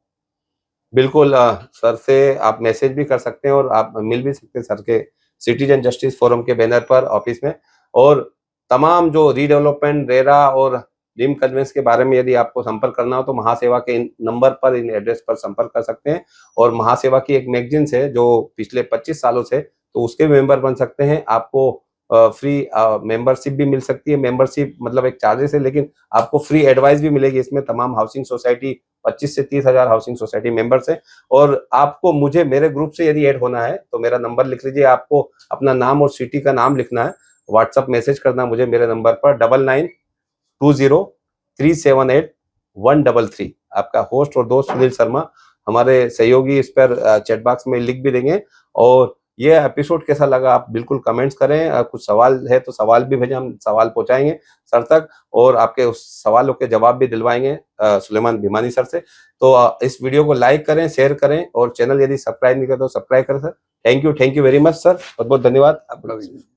बिल्कुल सर से आप मैसेज भी कर सकते हैं और आप मिल भी सकते हैं सर के सिटीजन जस्टिस फोरम के बैनर पर ऑफिस में। और तमाम जो रीडेवलपमेंट, रेरा और डीम कन्वेंस के बारे में यदि आपको संपर्क करना हो तो महासेवा के इन नंबर पर, इन एड्रेस पर संपर्क कर सकते हैं। और महासेवा की एक मैगजीन है जो पिछले 25 सालों से, तो उसके मेंबर बन सकते हैं। आपको फ्री मेंबरशिप भी मिल सकती है। मेंबरशिप मतलब एक चार्जेस है, लेकिन आपको फ्री एडवाइस भी मिलेगी इसमें। तमाम हाउसिंग सोसाइटी 25 से 30 हजार हाउसिंग सोसाइटी मेंबर्स है। और आपको मुझे मेरे ग्रुप से यदि ऐड होना है तो मेरा नंबर लिख लीजिए। आपको अपना नाम और सिटी का नाम लिखना है, व्हाट्सएप मैसेज करना मुझे मेरे नंबर पर 9920378133। आपका होस्ट और दोस्त सुनील शर्मा, हमारे सहयोगी इस पर चैट बॉक्स में लिख भी देंगे। और ये एपिसोड कैसा लगा आप बिल्कुल कमेंट्स करें। कुछ सवाल है तो सवाल भी भेजें, हम सवाल पहुंचाएंगे सर तक और आपके उस सवालों के जवाब भी दिलवाएंगे सुलेमान भिमानी सर से। तो इस वीडियो को लाइक करें, शेयर करें और चैनल यदि सब्सक्राइब नहीं करते तो सब्सक्राइब करें sir. Thank you very much sir, बहुत बहुत धन्यवाद।